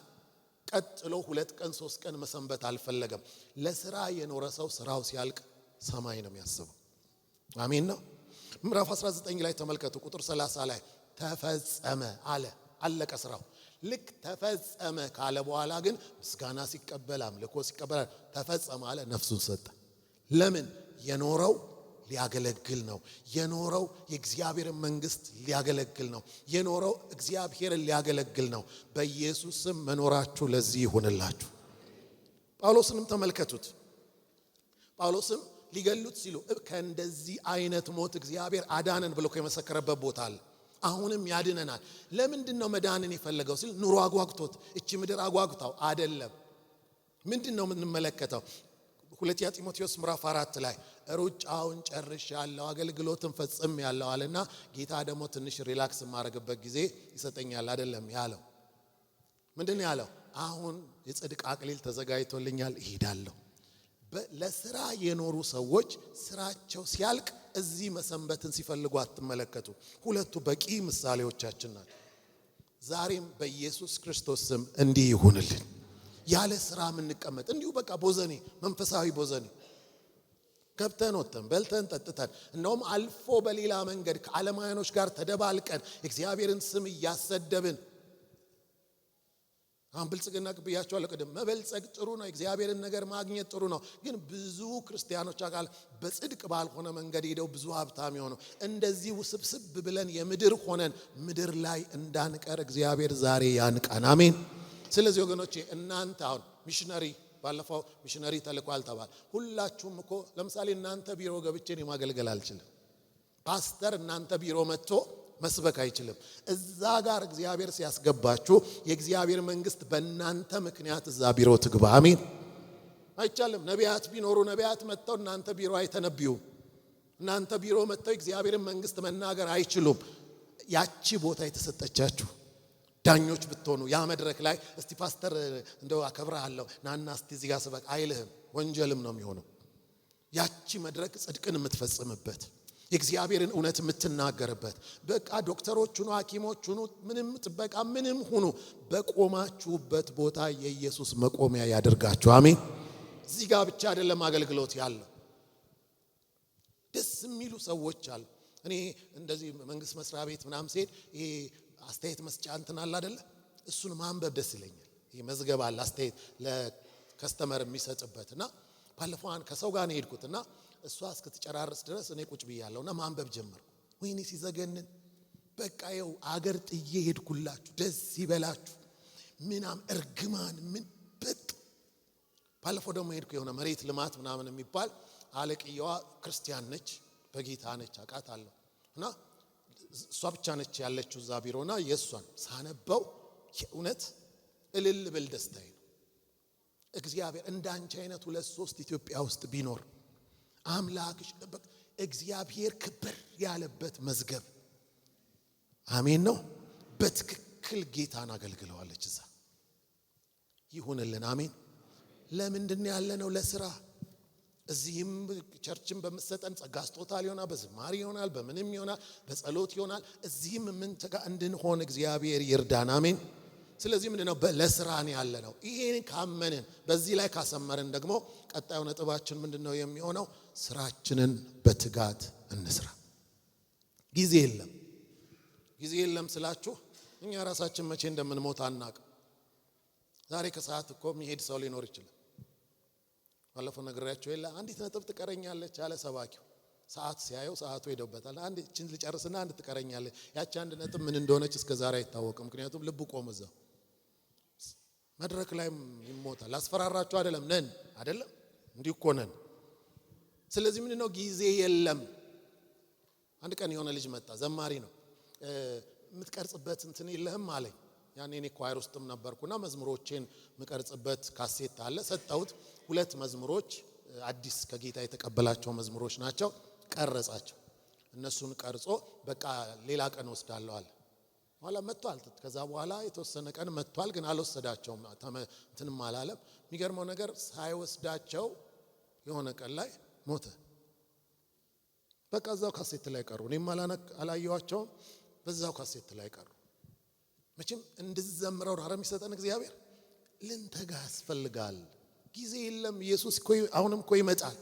ቀጥሎ 2 ቀን 3 ቀን መሰንበት አልፈለገም። ለስራ የኖረ ሰው ስራው ሲያልቅ ሰማይ ነው የሚያስበው። አሜን ነው። ምዕራፍ 19 ላይ ተመልከቱ ቁጥር 30 ላይ ተፈጸመ አለ። አለቀ ስራው። ልክ ተፈጸመ ካለ በኋላ ግን ምስጋና ሲቀበል አምልኮ ሲቀበል ተፈጸመ አለ። ነፍሱን ሰጠ። ለምን? የኖረው ሊያገለግል ነው። የኖረው የእግዚአብሔርን መንግስት ሊያገለግል ነው። የኖረው እግዚአብሔርን ሊያገለግል ነው። በኢየሱስ ስም መኖራችሁ ለዚህ ይሁንላችሁ። ጳውሎስንም ተመልከቱት። ጳውሎስም ሊገሉት ሲሉ ከእንደዚህ አይነት ሞት እግዚአብሔር አዳነን ብሎ የመሰከረበት ቦታ አለ። አሁንም ያድነናል። ለምንድነው መዳንን የፈለገው ሲል ኑሮ አጓግቶት እቺ ምድር አጓግታው አይደለም። ምንድነው የምንመለከተው? ሁለተኛ ጢሞቴዎስ ምዕራፍ 4 ላይ ሩጫውን ጨርሻለሁ አገልግሎትን ፈጽሜያለሁ አለና ጌታ ደግሞ ትንሽ ሪላክስ ማድረግበት ጊዜ ይሰጠኛል አይደለም ያለው። ምንድነው ያለው? አሁን የጽድቅ አክሊል ተዘጋጅቶልኛል እሄዳለሁ። ለስራ የኖሩ ሰዎች ስራቸው ሲያልቅ እዚህ መሰንበትን ሲፈልጉ አትመለከቱ። ሁለቱ በቂ ምሳሌዎቻችን ናቸው። ዛሬም በኢየሱስ ክርስቶስ ስም እንዲህ ይሁንልን። ያለ ስራ ምንቀመጥ እንዲሁ በቃ ቦዘኔ መንፈሳዊ ቦዘኔ ገብተን ወጥተን በልተን ጠጥተን እንደውም አልፎ በሌላ መንገድ ከዓለማውያኖች ጋር ተደባልቀን እግዚአብሔርን ስም እያሰደብን አሁን ብልጽግና ብያቸዋለሁ ቀደም። መበልጸግ ጥሩ ነው፣ እግዚአብሔርን ነገር ማግኘት ጥሩ ነው። ግን ብዙ ክርስቲያኖች አካል በጽድቅ ባልሆነ መንገድ ሄደው ብዙ ሀብታም የሆኑ እንደዚህ ውስብስብ ብለን የምድር ሆነን ምድር ላይ እንዳንቀር እግዚአብሔር ዛሬ ያንቃን። አሜን። ስለዚህ ወገኖቼ እናንተ አሁን ሚሽነሪ ባለፈው ሚሽነሪ ተልኳል ተባለ። ሁላችሁም እኮ ለምሳሌ እናንተ ቢሮ ገብቼ ነው ማገልገል አልችልም። ፓስተር እናንተ ቢሮ መጥቶ መስበክ አይችልም። እዛ ጋር እግዚአብሔር ሲያስገባችሁ የእግዚአብሔር መንግስት በእናንተ ምክንያት እዛ ቢሮ ትግባ። አሜን አይቻልም። ነቢያት ቢኖሩ ነቢያት መጥተው እናንተ ቢሮ አይተነብዩ፣ እናንተ ቢሮ መጥተው እግዚአብሔርን መንግስት መናገር አይችሉም። ያቺ ቦታ የተሰጠቻችሁ ዳኞች ብትሆኑ ያ መድረክ ላይ እስቲ ፓስተር እንደው አከብራለሁ ናና እስቲ እዚህ ጋር ስበክ አይልህም። ወንጀልም ነው የሚሆነው። ያቺ መድረክ ጽድቅን የምትፈጽምበት የእግዚአብሔርን እውነት የምትናገርበት በቃ ዶክተሮች ሁኑ ሐኪሞች ሁኑ ምንም ጥበቃ ምንም ሁኑ በቆማችሁበት ቦታ የኢየሱስ መቆሚያ ያደርጋችሁ። አሜን። እዚህ ጋር ብቻ አይደለም አገልግሎት ያለው። ደስ የሚሉ ሰዎች አሉ። እኔ እንደዚህ መንግስት መስሪያ ቤት ምናምን ሲሄድ ይሄ አስተያየት መስጫ እንትን አለ አይደለ? እሱን ማንበብ ደስ ይለኛል። ይሄ መዝገብ አለ አስተያየት ለከስተመር የሚሰጥበትና ባለፈው ከሰው ጋር ነው ሄድኩትና እሷ እስክትጨራርስ ድረስ እኔ ቁጭ ብያለሁና ማንበብ ጀመርኩ። ወይኔ ሲዘገንን በቃ ይኸው አገር ጥዬ ሄድኩላችሁ ደስ ይበላችሁ ምናምን እርግማን ምን በጥ ባለፈው ደግሞ ሄድኩ የሆነ መሬት ልማት ምናምን የሚባል አለቅየዋ ክርስቲያን ነች በጌታ ነች አውቃታለሁ እና እሷ ብቻ ነች ያለችው እዛ ቢሮና የሷን ሳነበው የእውነት እልል ብል ደስታዬ ነው። እግዚአብሔር እንዳንቺ አይነት 2-3 ኢትዮጵያ ውስጥ ቢኖር አምላክሽ እግዚአብሔር ክብር ያለበት መዝገብ አሜን ነው። በትክክል ጌታን አገልግለዋለች እዛ ይሁንልን አሜን። ለምንድን ያለነው ለስራ እዚህም ቸርችን በመሰጠን ጸጋ ስጦታ ይሆናል በዝማሬ ይሆናል በምንም ይሆናል በጸሎት ይሆናል እዚህም ምን ተጋ እንድንሆን እግዚአብሔር ይርዳን አሜን። ስለዚህ ምንድነው ለስራ ነው ያለነው። ይሄን ካመንን በዚህ ላይ ካሰመርን ደግሞ ቀጣዩ ነጥባችን ምንድነው የሚሆነው? ስራችንን በትጋት እንስራ። ጊዜ የለም ስላችሁ እኛ ራሳችን መቼ እንደምንሞት አናውቅም። ዛሬ ከሰዓት እኮ የሚሄድ ሰው ሊኖር ይችላል። ባለፈው ነግሬያችሁ የለ አንዲት ነጥብ ትቀረኛለች አለ ሰባኪው። ሰዓት ሲያየው ሰዓቱ ሄዶበታል። አንድ እቺን ልጨርስና አንድ ትቀረኛለች። ያቺ አንድ ነጥብ ምን እንደሆነች እስከ ዛሬ አይታወቅም። ምክንያቱም ልቡ ቆመ እዛው መድረክ ላይ ይሞታል። አስፈራራችሁ አይደለም ነን አይደለም እንዲህ እኮ ነን። ስለዚህ ምንድነው ጊዜ የለም። አንድ ቀን የሆነ ልጅ መጣ ዘማሪ ነው የምትቀርጽበት እንትን የለህም አለኝ። ያኔ እኔ ኳየር ውስጥም ነበርኩና መዝሙሮቼን ምቀርጽበት ካሴት አለ ሰጣሁት። 2 መዝሙሮች አዲስ ከጌታ የተቀበላቸው መዝሙሮች ናቸው። ቀረጻቸው። እነሱን ቀርጾ በቃ ሌላ ቀን ወስዳለሁ አለ። ኋላ መጥቷል። ከዛ በኋላ የተወሰነ ቀን መጥቷል ግን አልወሰዳቸውም እንትንም አላለም። የሚገርመው ነገር ሳይወስዳቸው የሆነ ቀን ላይ ሞተ። በቃ እዛው ካሴት ላይ ቀሩ። እኔም አላየኋቸውም በዛው ካሴት ላይ ቀሩ። መቼም እንድዘምረው አረም ይሰጠን እግዚአብሔር። ልንተጋ ያስፈልጋል። ጊዜ የለም። ኢየሱስ እኮ አሁንም እኮ ይመጣል።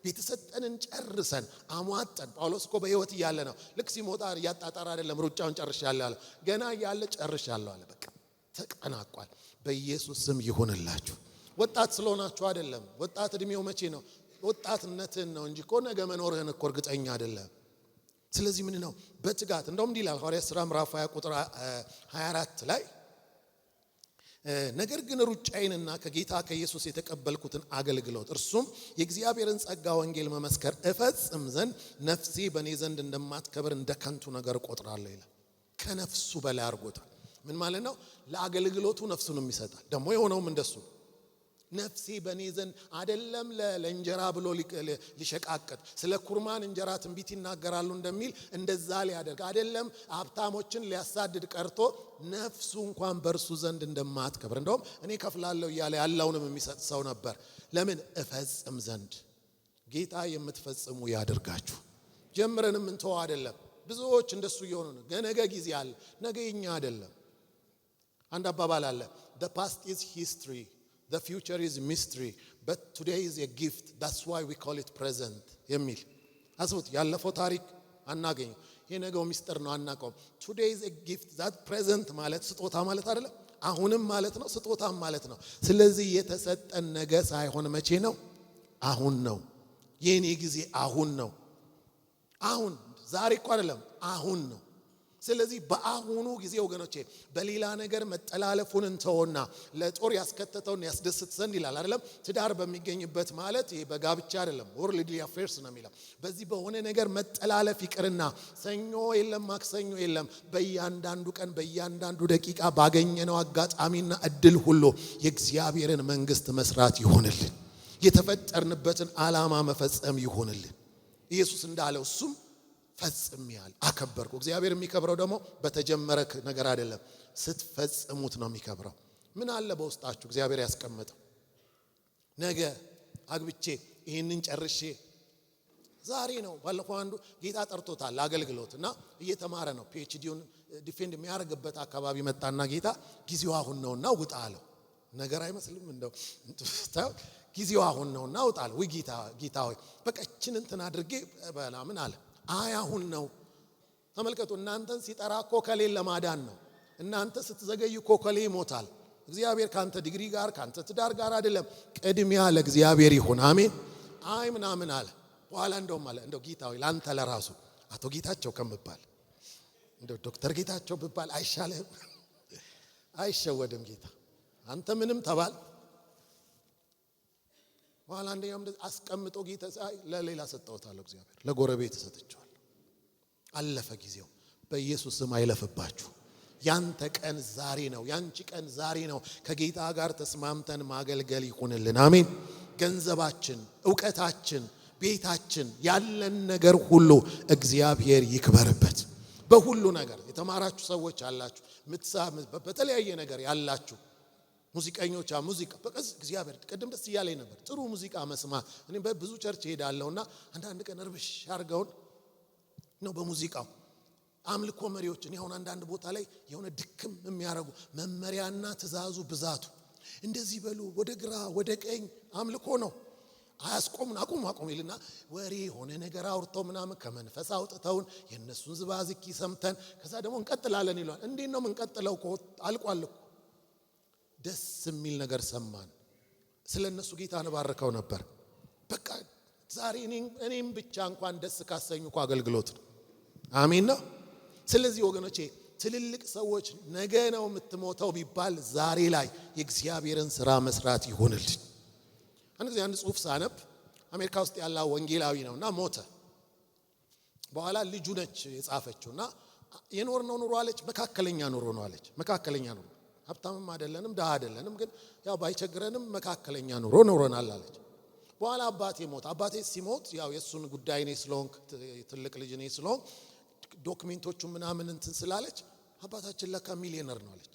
የተሰጠንን ጨርሰን አሟጠን ጳውሎስ እኮ በህይወት እያለ ነው ልክ ሲሞታ ያጣጣር አይደለም ሩጫውን ጨርሻለሁ አለ። ገና ያለ ጨርሻለሁ አለ። በቃ ተቀናቋል። በኢየሱስ ስም ይሁንላችሁ። ወጣት ስለሆናችሁ አይደለም። ወጣት እድሜው መቼ ነው? ወጣትነትን ነው እንጂ እኮ ነገ መኖርህን እኮ እርግጠኛ አይደለም። ስለዚህ ምን ነው በትጋት እንደውም እንዲህ ይላል ሐዋርያት ሥራ ምዕራፍ 20 ቁጥር 24 ላይ ነገር ግን ሩጫዬንና ከጌታ ከኢየሱስ የተቀበልኩትን አገልግሎት እርሱም የእግዚአብሔርን ጸጋ ወንጌል መመስከር እፈጽም ዘንድ ነፍሴ በእኔ ዘንድ እንደማትከብር እንደ ከንቱ ነገር ቆጥራለሁ ይላል። ከነፍሱ በላይ አድርጎታል። ምን ማለት ነው? ለአገልግሎቱ ነፍሱንም ይሰጣል። ደግሞ የሆነውም እንደሱ ነፍሴ በእኔ ዘንድ አይደለም ለእንጀራ ብሎ ሊሸቃቀጥ ስለ ኩርማን እንጀራ ትንቢት ይናገራሉ እንደሚል እንደዛ ሊያደርግ አይደለም ሀብታሞችን ሊያሳድድ ቀርቶ ነፍሱ እንኳን በእርሱ ዘንድ እንደማትከብር እንደውም እኔ ከፍላለሁ እያለ ያለውንም የሚሰጥ ሰው ነበር። ለምን? እፈጽም ዘንድ። ጌታ የምትፈጽሙ ያድርጋችሁ። ጀምረንም እንተው አይደለም። ብዙዎች እንደሱ እየሆኑ ነው። ነገ ጊዜ አለ። ነገ የኛ አይደለም። አንድ አባባል አለ the past is history, the future is mystery, but today is a gift, that's why we call it present የሚል አስቡት። ያለፈው ታሪክ አናገኝ የነገው ሚስጥር ነው አናቀው። today is a gift, that present ማለት ስጦታ ማለት አይደለም አሁንም ማለት ነው ስጦታም ማለት ነው። ስለዚህ የተሰጠን ነገ ሳይሆን መቼ ነው? አሁን ነው። የኔ ጊዜ አሁን ነው። አሁን ዛሬ እኮ አይደለም አሁን ነው። ስለዚህ በአሁኑ ጊዜ ወገኖቼ በሌላ ነገር መጠላለፉን እንተውና ለጦር ያስከተተውን ያስደስት ዘንድ ይላል አይደለም። ትዳር በሚገኝበት ማለት ይሄ በጋብቻ አይደለም worldly affairs ነው የሚለው። በዚህ በሆነ ነገር መጠላለፍ ይቅርና ሰኞ የለም ማክሰኞ የለም በእያንዳንዱ ቀን በእያንዳንዱ ደቂቃ ባገኘነው አጋጣሚና እድል ሁሉ የእግዚአብሔርን መንግስት መስራት ይሆንልን። የተፈጠርንበትን ዓላማ መፈጸም ይሆንልን። ኢየሱስ እንዳለው እሱም ፈጽሜያል፣ አከበርኩ። እግዚአብሔር የሚከብረው ደግሞ በተጀመረ ነገር አይደለም፣ ስትፈጽሙት ነው የሚከብረው። ምን አለ በውስጣችሁ እግዚአብሔር ያስቀመጠው? ነገ አግብቼ ይሄንን ጨርሼ ዛሬ ነው። ባለፈው አንዱ ጌታ ጠርቶታል አገልግሎት እና እየተማረ ነው። ፒኤችዲውን ዲፌንድ የሚያደርግበት አካባቢ መጣና ጌታ ጊዜው አሁን ነውና ውጣ አለው። ነገር አይመስልም እንደው ጊዜው አሁን ነውና ውጣ አለው። ወይ ጌታ ሆይ በቃ እችን እንትን አድርጌ በላምን አለ። አይ አሁን ነው። ተመልከቱ፣ እናንተን ሲጠራ ኮከሌ ለማዳን ነው። እናንተ ስትዘገዩ ኮከሌ ይሞታል። እግዚአብሔር ካንተ ዲግሪ ጋር ካንተ ትዳር ጋር አይደለም። ቅድሚያ ለእግዚአብሔር ይሁን። አሜን። አይ ምናምን አለ። በኋላ እንደውም አለ እንደው ጌታ ሆይ ላንተ ለራሱ አቶ ጌታቸው ከምባል እንደው ዶክተር ጌታቸው ብባል አይሻልም? አይሸወድም ጌታ አንተ ምንም ተባል። በኋላ እንደኛም አስቀምጦ ጌታ ለሌላ ሰጠውታል። እግዚአብሔር ለጎረቤት ሰጥቷል። አለፈ ጊዜው። በኢየሱስ ስም አይለፍባችሁ። ያንተ ቀን ዛሬ ነው። ያንቺ ቀን ዛሬ ነው። ከጌታ ጋር ተስማምተን ማገልገል ይሁንልን። አሜን። ገንዘባችን፣ ዕውቀታችን፣ ቤታችን፣ ያለን ነገር ሁሉ እግዚአብሔር ይክበርበት። በሁሉ ነገር የተማራችሁ ሰዎች አላችሁ፣ በተለያየ ነገር ያላችሁ ሙዚቀኞች፣ ሙዚቃ በቀስ እግዚአብሔር ቅድም ደስ እያለኝ ነበር። ጥሩ ሙዚቃ መስማት። እኔ በብዙ ቸርች ሄዳለሁና አንዳንድ ቀን እርብሽ አድርገውን ነው በሙዚቃው አምልኮ መሪዎችን ያሁን አንዳንድ ቦታ ላይ የሆነ ድክም የሚያረጉ መመሪያና ትእዛዙ ብዛቱ እንደዚህ በሉ ወደ ግራ ወደ ቀኝ አምልኮ ነው። አያስቆሙን አቁም ይልና ወሬ ሆነ ነገር አውርተው ምናምን ከመንፈስ አውጥተውን የነሱን ዝባዝኪ ሰምተን ከዛ ደግሞ እንቀጥላለን ይሏል። እንዴት ነው እንቀጥለው? አልቋል እኮ። ደስ የሚል ነገር ሰማን። ስለነሱ ጌታን ባርከው ነበር። በቃ ዛሬ እኔም ብቻ እንኳን ደስ ካሰኙ እኮ አገልግሎት ነው። አሜን ነው። ስለዚህ ወገኖቼ ትልልቅ ሰዎች ነገ ነው የምትሞተው ቢባል ዛሬ ላይ የእግዚአብሔርን ሥራ መስራት ይሆንልን። አንድ ጊዜ አንድ ጽሑፍ ሳነብ አሜሪካ ውስጥ ያለ ወንጌላዊ ነውና ሞተ። በኋላ ልጁ ነች የጻፈችውና የኖርነው ኑሮ አለች መካከለኛ ኑሮ ነው አለች። መካከለኛ ኑሮ፣ ሀብታምም አይደለንም ደሃ አይደለንም፣ ግን ያው ባይቸግረንም መካከለኛ ኑሮ ኖረናል አለች። በኋላ አባቴ ሞተ። አባቴ ሲሞት ያው የሱን ጉዳይ ነው ስለሆንክ ትልቅ ልጅ ነው ስለሆንክ ዶክመንቶቹ ምናምን እንትን ስላለች አባታችን ለካ ሚሊዮነር ነው አለች።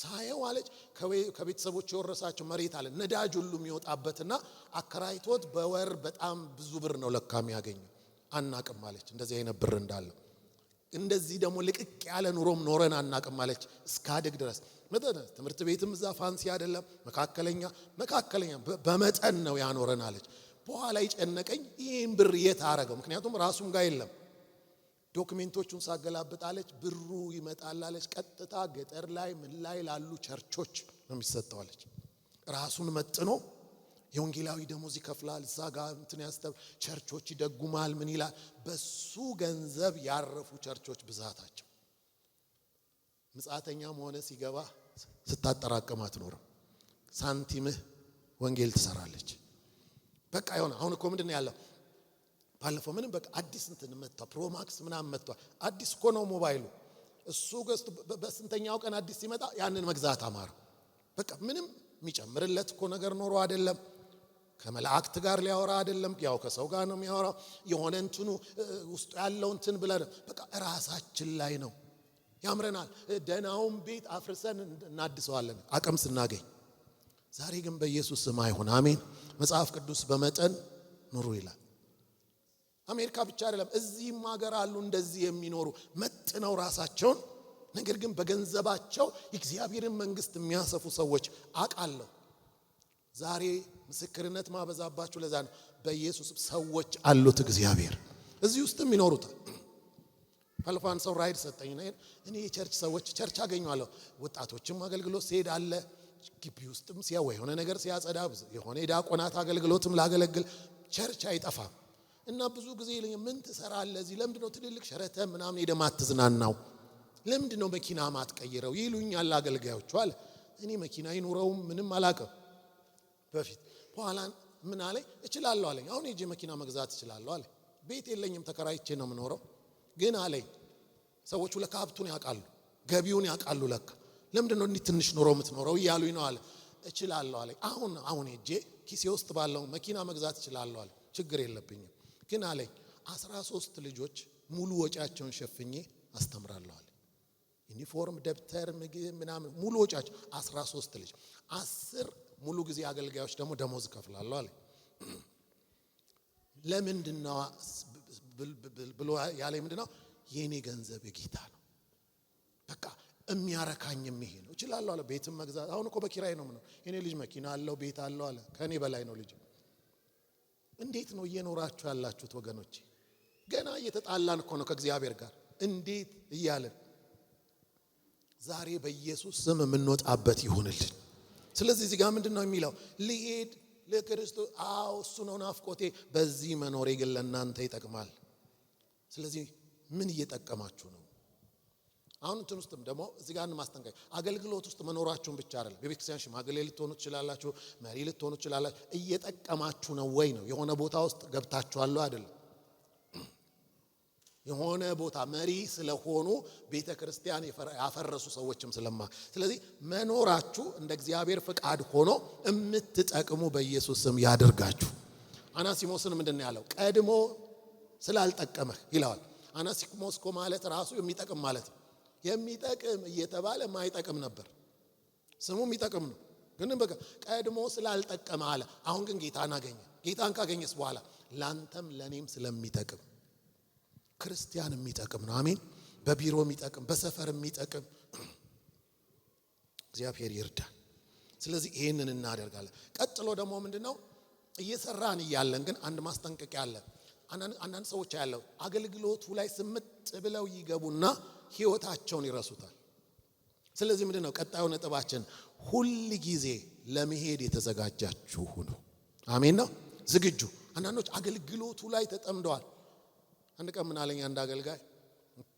ሳየው አለች ከቤተሰቦች የወረሳቸው መሬት አለ ነዳጅ ሁሉ የሚወጣበትና አከራይቶት በወር በጣም ብዙ ብር ነው ለካ የሚያገኘው። አናቅም አለች እንደዚህ አይነት ብር እንዳለው። እንደዚህ ደግሞ ልቅቅ ያለ ኑሮም ኖረን አናቅም አለች እስካድግ ድረስ። ትምህርት ቤትም እዛ ፋንሲ አይደለም፣ መካከለኛ በመጠን ነው ያኖረን አለች። በኋላ ይጨነቀኝ ይሄን ብር የት አረገው? ምክንያቱም ራሱም ጋር የለም። ዶክመንቶቹን ሳገላብጣለች ብሩ ይመጣላለች ቀጥታ ገጠር ላይ ምን ላይ ላሉ ቸርቾች ነው የሚሰጠዋለች። ራሱን መጥኖ የወንጌላዊ ደሞዝ ይከፍላል። እዛ ጋር እንትን ያስተብ ቸርቾች ይደጉማል። ምን ይላል? በሱ ገንዘብ ያረፉ ቸርቾች ብዛታቸው። ምጻተኛም ሆነ ሲገባ ስታጠራቀም አትኖርም። ሳንቲምህ ወንጌል ትሰራለች። በቃ ይሆነ። አሁን እኮ ምንድነው ያለው? ባለፈው ምንም በቃ አዲስ እንትን መጣ፣ ፕሮማክስ ምናምን መጥቷል። አዲስ እኮ ነው ሞባይሉ። እሱ ገዝቶ በስንተኛው ቀን አዲስ ሲመጣ ያንን መግዛት አማረ። በቃ ምንም የሚጨምርለት እኮ ነገር ኖሮ አይደለም። ከመላእክት ጋር ሊያወራ አይደለም፣ ያው ከሰው ጋር ነው የሚያወራው። የሆነ እንትኑ ውስጡ ያለው እንትን ብለን በቃ ራሳችን ላይ ነው ያምረናል። ደናውን ቤት አፍርሰን እናድሰዋለን አቅም ስናገኝ። ዛሬ ግን በኢየሱስ ስም አይሁን። አሜን። መጽሐፍ ቅዱስ በመጠን ኑሩ ይላል። አሜሪካ ብቻ አይደለም፣ እዚህም ሀገር አሉ እንደዚህ የሚኖሩ መጥነው ራሳቸውን፣ ነገር ግን በገንዘባቸው የእግዚአብሔርን መንግስት የሚያሰፉ ሰዎች አቃለሁ። ዛሬ ምስክርነት ማበዛባችሁ ለዛ ነው። በኢየሱስ ሰዎች አሉት እግዚአብሔር እዚህ ውስጥም ይኖሩታል። ፈልፋን ሰው ራይድ ሰጠኝ ነው እኔ የቸርች ሰዎች ቸርች አገኘዋለሁ። ወጣቶችም አገልግሎት ሲሄድ አለ፣ ግቢ ውስጥም ሲያው የሆነ ነገር ሲያጸዳ፣ የሆነ የዲያቆናት አገልግሎትም ላገለግል ቸርች አይጠፋም። እና ብዙ ጊዜ ይለኛል ምን ትሰራለህ እዚህ? ለምንድነው ትልልቅ ሸረተን ምናምን ሄደህ ማትዝናናው? ለምንድነው መኪና ማትቀይረው ይሉኛል አገልጋዮቹ አለ። እኔ መኪና ይኑረውም ምንም አላውቅም በፊት። በኋላ ምን አለኝ እችላለሁ አለኝ። አሁን ሄጄ መኪና መግዛት እችላለሁ አለኝ። ቤት የለኝም ተከራይቼ ነው የምኖረው። ግን አለኝ ሰዎቹ ለካ ሀብቱን ያውቃሉ፣ ገቢውን ያውቃሉ ለካ። ለምንድነው እንዲህ ትንሽ ኑሮ የምትኖረው እያሉኝ ነው አለ። እችላለሁ አለኝ። አሁን ሄጄ ኪሴ ውስጥ ባለው መኪና መግዛት እችላለሁ አለ። ችግር የለብኝም ግን አለኝ 13 ልጆች ሙሉ ወጪያቸውን ሸፍኜ አስተምራለሁ አለ። ዩኒፎርም፣ ደብተር፣ ምግብ ምናምን ሙሉ ወጪያቸው 13 ልጅ 10 ሙሉ ጊዜ አገልጋዮች ደግሞ ደሞዝ እከፍላለሁ አለ። ለምንድነው ብሎ ያለኝ ምንድነው የኔ ገንዘብ የጌታ ነው። በቃ የሚያረካኝም ይሄ ነው። እችላለሁ አለ። ቤትም መግዛት አሁን እኮ በኪራይ ነው ምነው። የኔ ልጅ መኪና አለው፣ ቤት አለው አለ። ከኔ በላይ ነው ልጅ። እንዴት ነው እየኖራችሁ ያላችሁት ወገኖቼ? ገና እየተጣላን እኮ ነው ከእግዚአብሔር ጋር እንዴት እያለን። ዛሬ በኢየሱስ ስም የምንወጣበት ይሁንልን። ስለዚህ እዚህ ጋር ምንድነው የሚለው? ልሄድ ለክርስቶስ። እሱ ነው ናፍቆቴ። በዚህ መኖሬ ግን ለእናንተ ይጠቅማል። ስለዚህ ምን እየጠቀማችሁ ነው? አሁን እንትን ውስጥም ደግሞ እዚህ ጋር ማስጠንቀቂያ፣ አገልግሎት ውስጥ መኖራችሁን ብቻ አይደለም። በቤተክርስቲያን ሽማግሌ ልትሆኑ ትችላላችሁ፣ መሪ ልትሆኑ ትችላላችሁ። እየጠቀማችሁ ነው ወይ ነው? የሆነ ቦታ ውስጥ ገብታችኋል አይደለም? የሆነ ቦታ መሪ ስለሆኑ ቤተክርስቲያን ያፈረሱ ሰዎችም ስለዚህ መኖራችሁ እንደ እግዚአብሔር ፍቃድ ሆኖ የምትጠቅሙ በኢየሱስ ስም ያድርጋችሁ። አናሲሞስን ምንድነው ያለው? ቀድሞ ስላልጠቀመህ ይለዋል። አናሲሞስ እኮ ማለት ራሱ የሚጠቅም ማለት ነው። የሚጠቅም እየተባለ ማይጠቅም ነበር። ስሙ የሚጠቅም ነው ግን በቃ ቀድሞ ስላልጠቀመ አለ። አሁን ግን ጌታን አገኘ። ጌታን ካገኘስ በኋላ ላንተም ለኔም ስለሚጠቅም ክርስቲያን የሚጠቅም ነው። አሜን። በቢሮ የሚጠቅም፣ በሰፈር የሚጠቅም እግዚአብሔር ይርዳን። ስለዚህ ይሄንን እናደርጋለን። ቀጥሎ ደግሞ ምንድነው እየሰራን እያለን ግን አንድ ማስጠንቀቂያ አለ። አንዳንድ ሰዎች ያለው አገልግሎቱ ላይ ስምጥ ብለው ይገቡና ህይወታቸውን ይረሱታል። ስለዚህ ምንድነው ቀጣዩ ነጥባችን? ሁል ጊዜ ለመሄድ የተዘጋጃችሁ ሁኑ። አሜን ነው። ዝግጁ። አንዳንዶች አገልግሎቱ ላይ ተጠምደዋል። አንድ ቀን ምን አለኝ አንድ አገልጋይ፣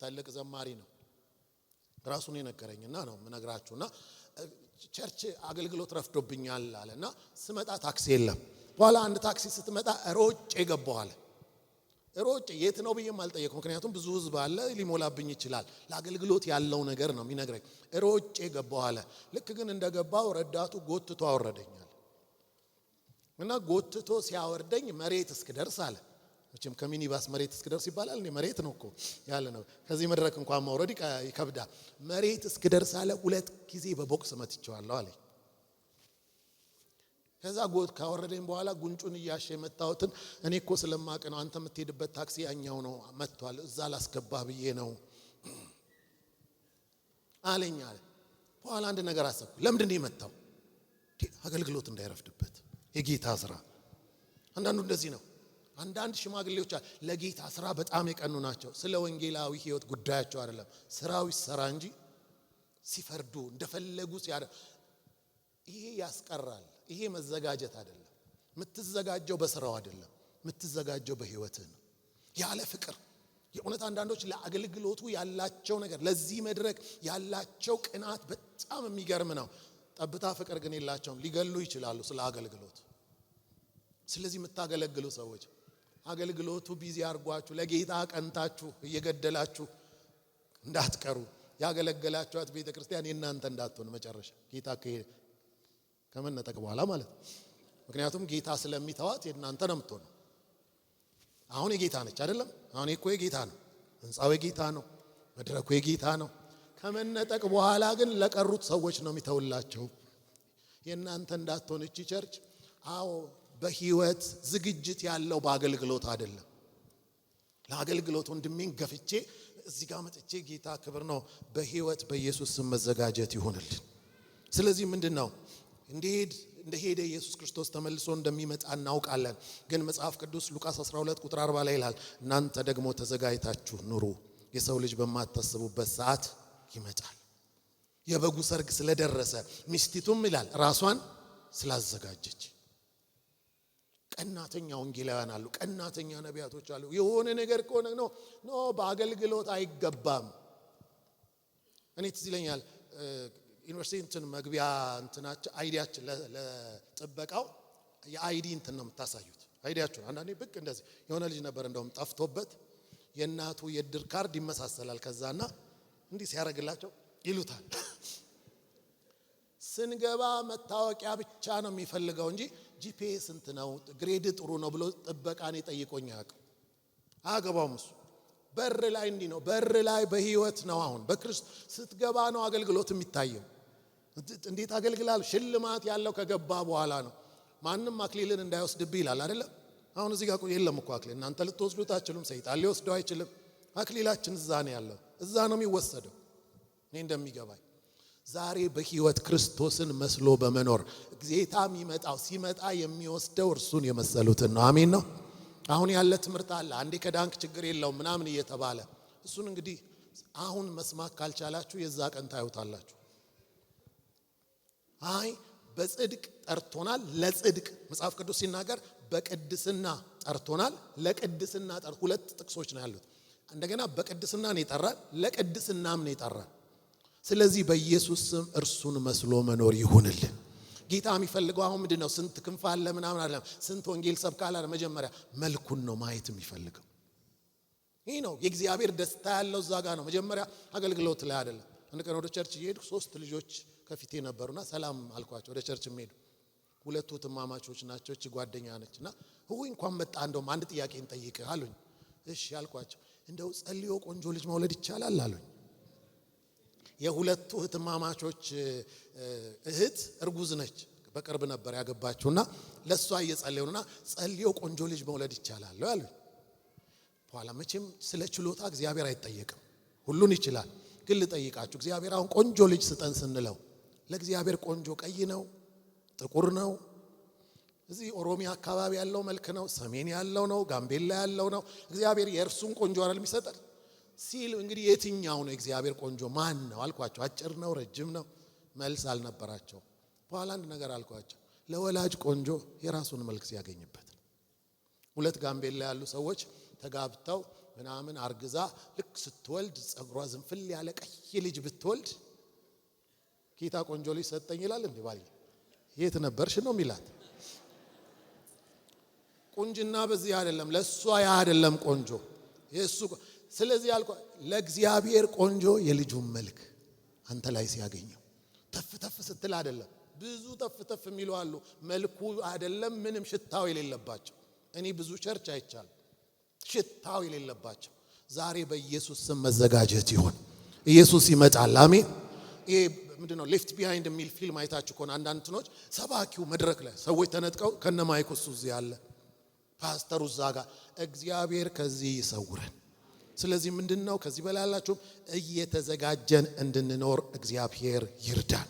ታላቅ ዘማሪ ነው፣ ራሱን የነገረኝና ነው ምነግራችሁና ቸርች አገልግሎት ረፍዶብኛል አለና ስመጣ ታክሲ የለም። በኋላ አንድ ታክሲ ስትመጣ ሮጬ ገባሁ አለ። ሮጬ የት ነው ብዬም አልጠየቅኩም፣ ምክንያቱም ብዙ ህዝብ አለ ሊሞላብኝ ይችላል። ለአገልግሎት ያለው ነገር ነው የሚነግረኝ። ሮጬ ገባሁ አለ። ልክ ግን እንደገባው ረዳቱ ጎትቶ አወረደኛል እና ጎትቶ ሲያወርደኝ መሬት እስክደርስ አለ። መቼም ከሚኒባስ መሬት እስክደርስ ይባላል። እኔ መሬት ነው እኮ ያለ ነው። ከዚህ መድረክ እንኳን ማውረድ ይከብዳል። መሬት እስክደርስ አለ 2 ጊዜ በቦክስ መትቼዋለሁ አለ። ከዛ ጎት ካወረደኝ በኋላ ጉንጩን እያሸ የመታውትን እኔ እኮ ስለማቅ ነው፣ አንተ የምትሄድበት ታክሲ ያኛው ነው መጥቷል፣ እዛ ላስገባህ ብዬ ነው አለኝ አለ። በኋላ አንድ ነገር አሰብኩ። ለምንድን ነው የመታው? አገልግሎት እንዳይረፍድበት፣ የጌታ ስራ። አንዳንዱ እንደዚህ ነው። አንዳንድ ሽማግሌዎች ለጌታ ስራ በጣም የቀኑ ናቸው። ስለ ወንጌላዊ ህይወት ጉዳያቸው አይደለም፣ ስራው ይሰራ እንጂ ሲፈርዱ እንደፈለጉ ሲያደርጉ ይሄ ያስቀራል። ይሄ መዘጋጀት አይደለም። የምትዘጋጀው በስራው አይደለም፣ የምትዘጋጀው በህይወትህ ነው። ያለ ፍቅር የእውነት አንዳንዶች ለአገልግሎቱ ያላቸው ነገር፣ ለዚህ መድረክ ያላቸው ቅናት በጣም የሚገርም ነው። ጠብታ ፍቅር ግን የላቸውም። ሊገሉ ይችላሉ ስለ አገልግሎት። ስለዚህ የምታገለግሉ ሰዎች አገልግሎቱ ቢዚ አርጓችሁ ለጌታ ቀንታችሁ እየገደላችሁ እንዳትቀሩ። ያገለገላችኋት ቤተክርስቲያን የእናንተ እንዳትሆን መጨረሻ ጌታ ከመነጠቅ በኋላ ማለት ነው። ምክንያቱም ጌታ ስለሚተዋት የእናንተ ነው የምትሆነው። አሁን የጌታ ነች አይደለም? አሁን እኮ የጌታ ነው፣ ህንጻው የጌታ ነው፣ መድረኩ የጌታ ነው። ከመነጠቅ በኋላ ግን ለቀሩት ሰዎች ነው የሚተውላቸው። የእናንተ እንዳትሆን እቺ ቸርች። አዎ በህይወት ዝግጅት ያለው በአገልግሎት አይደለም። ለአገልግሎት ወንድሜን ገፍቼ እዚህ ጋር መጥቼ ጌታ ክብር ነው። በህይወት በኢየሱስ ስም መዘጋጀት ይሁንልን። ስለዚህ ምንድነው እንደሄደ ኢየሱስ ክርስቶስ ተመልሶ እንደሚመጣ እናውቃለን። ግን መጽሐፍ ቅዱስ ሉቃስ 12 ቁጥር 40 ላይ ይላል፣ እናንተ ደግሞ ተዘጋጅታችሁ ኑሩ፣ የሰው ልጅ በማታስቡበት ሰዓት ይመጣል። የበጉ ሰርግ ስለደረሰ ሚስቲቱም ይላል ራሷን ስላዘጋጀች። ቀናተኛ ወንጌላውያን አሉ፣ ቀናተኛ ነቢያቶች አሉ። የሆነ ነገር ከሆነ ነው በአገልግሎት አይገባም። እኔ ትዝ ይለኛል ዩኒቨርሲቲ እንትን መግቢያ እንትናቸው አይዲያችን ለጥበቃው የአይዲ እንትን ነው የምታሳዩት። አይዲያችሁ አንዳንዴ ብቅ እንደዚህ የሆነ ልጅ ነበር እንደውም ጠፍቶበት የእናቱ የድር ካርድ ይመሳሰላል። ከዛና እንዲህ ሲያረግላቸው ይሉታል። ስንገባ መታወቂያ ብቻ ነው የሚፈልገው እንጂ ጂፒኤስ ስንት ነው ግሬድ ጥሩ ነው ብሎ ጥበቃኔ ጠይቆኝ አያውቅም። አገባውም እሱ በር ላይ እንዲህ ነው። በር ላይ በህይወት ነው። አሁን በክርስቶስ ስትገባ ነው አገልግሎት የሚታየው። እንዴት አገልግላል? ሽልማት ያለው ከገባ በኋላ ነው። ማንም አክሊልን እንዳይወስድብህ ይላል አይደለ? አሁን እዚህ ጋር የለም እኮ አክሊል። እናንተ ልትወስዱት አትችሉም፣ ሰይጣን ሊወስደው አይችልም። አክሊላችን እዛ ነው ያለው፣ እዛ ነው የሚወሰደው። እኔ እንደሚገባኝ ዛሬ በህይወት ክርስቶስን መስሎ በመኖር ጌታ ሲመጣ የሚወስደው እርሱን የመሰሉትን ነው። አሜን ነው። አሁን ያለ ትምህርት አለ፣ አንዴ ከዳንክ ችግር የለውም ምናምን እየተባለ እሱን እንግዲህ አሁን መስማት ካልቻላችሁ የዛ ቀን ታዩታላችሁ። አይ በጽድቅ ጠርቶናል፣ ለጽድቅ መጽሐፍ ቅዱስ ሲናገር በቅድስና ጠርቶናል፣ ለቅድስና ሁለት ጥቅሶች ነው ያሉት። እንደገና በቅድስና ነው የጠራን፣ ለቅድስናም ነው የጠራን። ስለዚህ በኢየሱስ ስም እርሱን መስሎ መኖር ይሁንልን። ጌታ የሚፈልገው አሁን ምንድነው? ስንት ክንፍ አለ ምናምን አይደለም፣ ስንት ወንጌል ሰብካለ አይደለም። መጀመሪያ መልኩን ነው ማየት የሚፈልገው። ይሄ ነው የእግዚአብሔር ደስታ ያለው እዛ ጋር ነው። መጀመሪያ አገልግሎት ላይ አይደለም። አንድ ቀን ወደ ቸርች እየሄድኩ 3 ልጆች ከፊቴ ነበሩና ሰላም አልኳቸው። ወደ ቸርች ሄዱ። ሁለቱ ትማማቾች ናቸው፣ እቺ ጓደኛ ነችና እንኳን መጣ እንደውም አንድ ጥያቄ እንጠይቅህ አሉኝ። እሺ አልኳቸው። እንደው ጸልዮ ቆንጆ ልጅ መውለድ ይቻላል አሉኝ። የሁለቱ ትማማቾች እህት እርጉዝ ነች፣ በቅርብ ነበር ያገባችውና ለሷ እየጸለዩና ጸልዮ ቆንጆ ልጅ መውለድ ይቻላል አሉኝ። በኋላ መቼም ስለ ችሎታ እግዚአብሔር አይጠየቅም፣ ሁሉን ይችላል። ግን ልጠይቃችሁ፣ እግዚአብሔር አሁን ቆንጆ ልጅ ስጠን ስንለው ለእግዚአብሔር ቆንጆ ቀይ ነው ጥቁር ነው? እዚህ ኦሮሚያ አካባቢ ያለው መልክ ነው? ሰሜን ያለው ነው? ጋምቤላ ያለው ነው? እግዚአብሔር የእርሱን ቆንጆ አይደል የሚሰጠን ሲል እንግዲህ የትኛው ነው እግዚአብሔር ቆንጆ ማን ነው አልኳቸው። አጭር ነው ረጅም ነው? መልስ አልነበራቸው። በኋላ አንድ ነገር አልኳቸው። ለወላጅ ቆንጆ የራሱን መልክ ሲያገኝበት። ሁለት ጋምቤላ ያሉ ሰዎች ተጋብተው ምናምን አርግዛ ልክ ስትወልድ ጸጉሯ ዝንፍል ያለ ቀይ ልጅ ብትወልድ ጌታ ቆንጆ ልጅ ሰጠኝ ይላል እንዴ? ባል የት ነበርሽ ነው የሚላት። ቁንጅና በዚህ አይደለም፣ ለሷ ያ አይደለም ቆንጆ የሱ። ስለዚህ አልኳ ለእግዚአብሔር ቆንጆ የልጁን መልክ አንተ ላይ ሲያገኘው ተፍ ተፍ ስትል አይደለም። ብዙ ተፍ ተፍ የሚሉ አሉ፣ መልኩ አይደለም ምንም ሽታው የሌለባቸው። እኔ ብዙ ቸርች አይቻል ሽታው የሌለባቸው። ዛሬ በኢየሱስ ስም መዘጋጀት ይሁን። ኢየሱስ ይመጣል። አሜን። ይሄ ምንድነው ሌፍት ቢሃይንድ የሚል ፊልም አይታችሁ ከሆነ አንዳንድ እንትኖች ሰባኪው መድረክ ላይ ሰዎች ተነጥቀው ከነማይኩ እሱ እዚህ ያለ ፓስተሩ እዛ ጋር። እግዚአብሔር ከዚህ ይሰውረን። ስለዚህ ምንድነው ከዚህ በላይ ያላችሁ እየተዘጋጀን እንድንኖር እግዚአብሔር ይርዳን።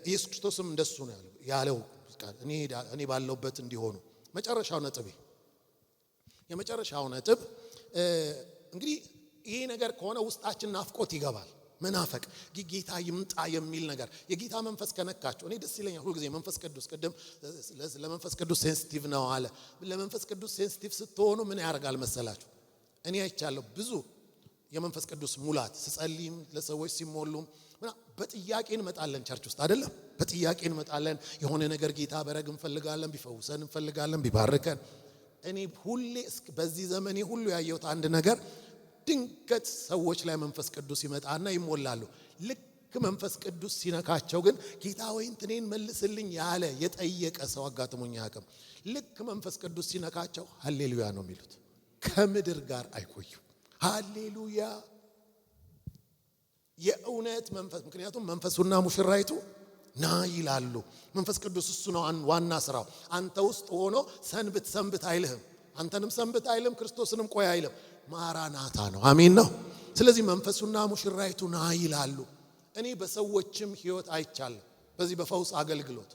ኢየሱስ ክርስቶስም እንደሱ ነው ያለው እኔ ባለውበት እንዲሆኑ። የመጨረሻው ነጥብ እንግዲህ ይሄ ነገር ከሆነ ውስጣችን ናፍቆት ይገባል። መናፈቅ ጌታ ይምጣ የሚል ነገር የጌታ መንፈስ ከነካቸው እኔ ደስ ይለኛል ሁሉ ጊዜ። መንፈስ ቅዱስ ቅድም ለመንፈስ ቅዱስ ሴንሲቲቭ ነው አለ። ለመንፈስ ቅዱስ ሴንሲቲቭ ስትሆኑ ምን ያደርጋል መሰላችሁ? እኔ አይቻለሁ ብዙ የመንፈስ ቅዱስ ሙላት ስጸልይም ለሰዎች ሲሞሉም በጥያቄ እንመጣለን ቸርች ውስጥ አይደለም። በጥያቄ እንመጣለን። የሆነ ነገር ጌታ በረግ እንፈልጋለን፣ ቢፈውሰን እንፈልጋለን፣ ቢባርከን። እኔ ሁሌ በዚህ ዘመኔ ሁሉ ያየሁት አንድ ነገር ድንገት ሰዎች ላይ መንፈስ ቅዱስ ይመጣና ይሞላሉ። ልክ መንፈስ ቅዱስ ሲነካቸው ግን ጌታ ወይ እንትኔን መልስልኝ ያለ የጠየቀ ሰው አጋጥሞኝ አያውቅም። ልክ መንፈስ ቅዱስ ሲነካቸው ሃሌሉያ ነው የሚሉት። ከምድር ጋር አይቆዩ። ሃሌሉያ የእውነት መንፈስ። ምክንያቱም መንፈሱና ሙሽራይቱ ና ይላሉ። መንፈስ ቅዱስ እሱ ነው ዋና ስራው። አንተ ውስጥ ሆኖ ሰንብት አይልህም። አንተንም ሰንብት አይልም፣ ክርስቶስንም ቆይ አይልም። ማራናታ ነው። አሜን ነው። ስለዚህ መንፈሱና ሙሽራይቱ ና ይላሉ። እኔ በሰዎችም ህይወት አይቻለሁ በዚህ በፈውስ አገልግሎት።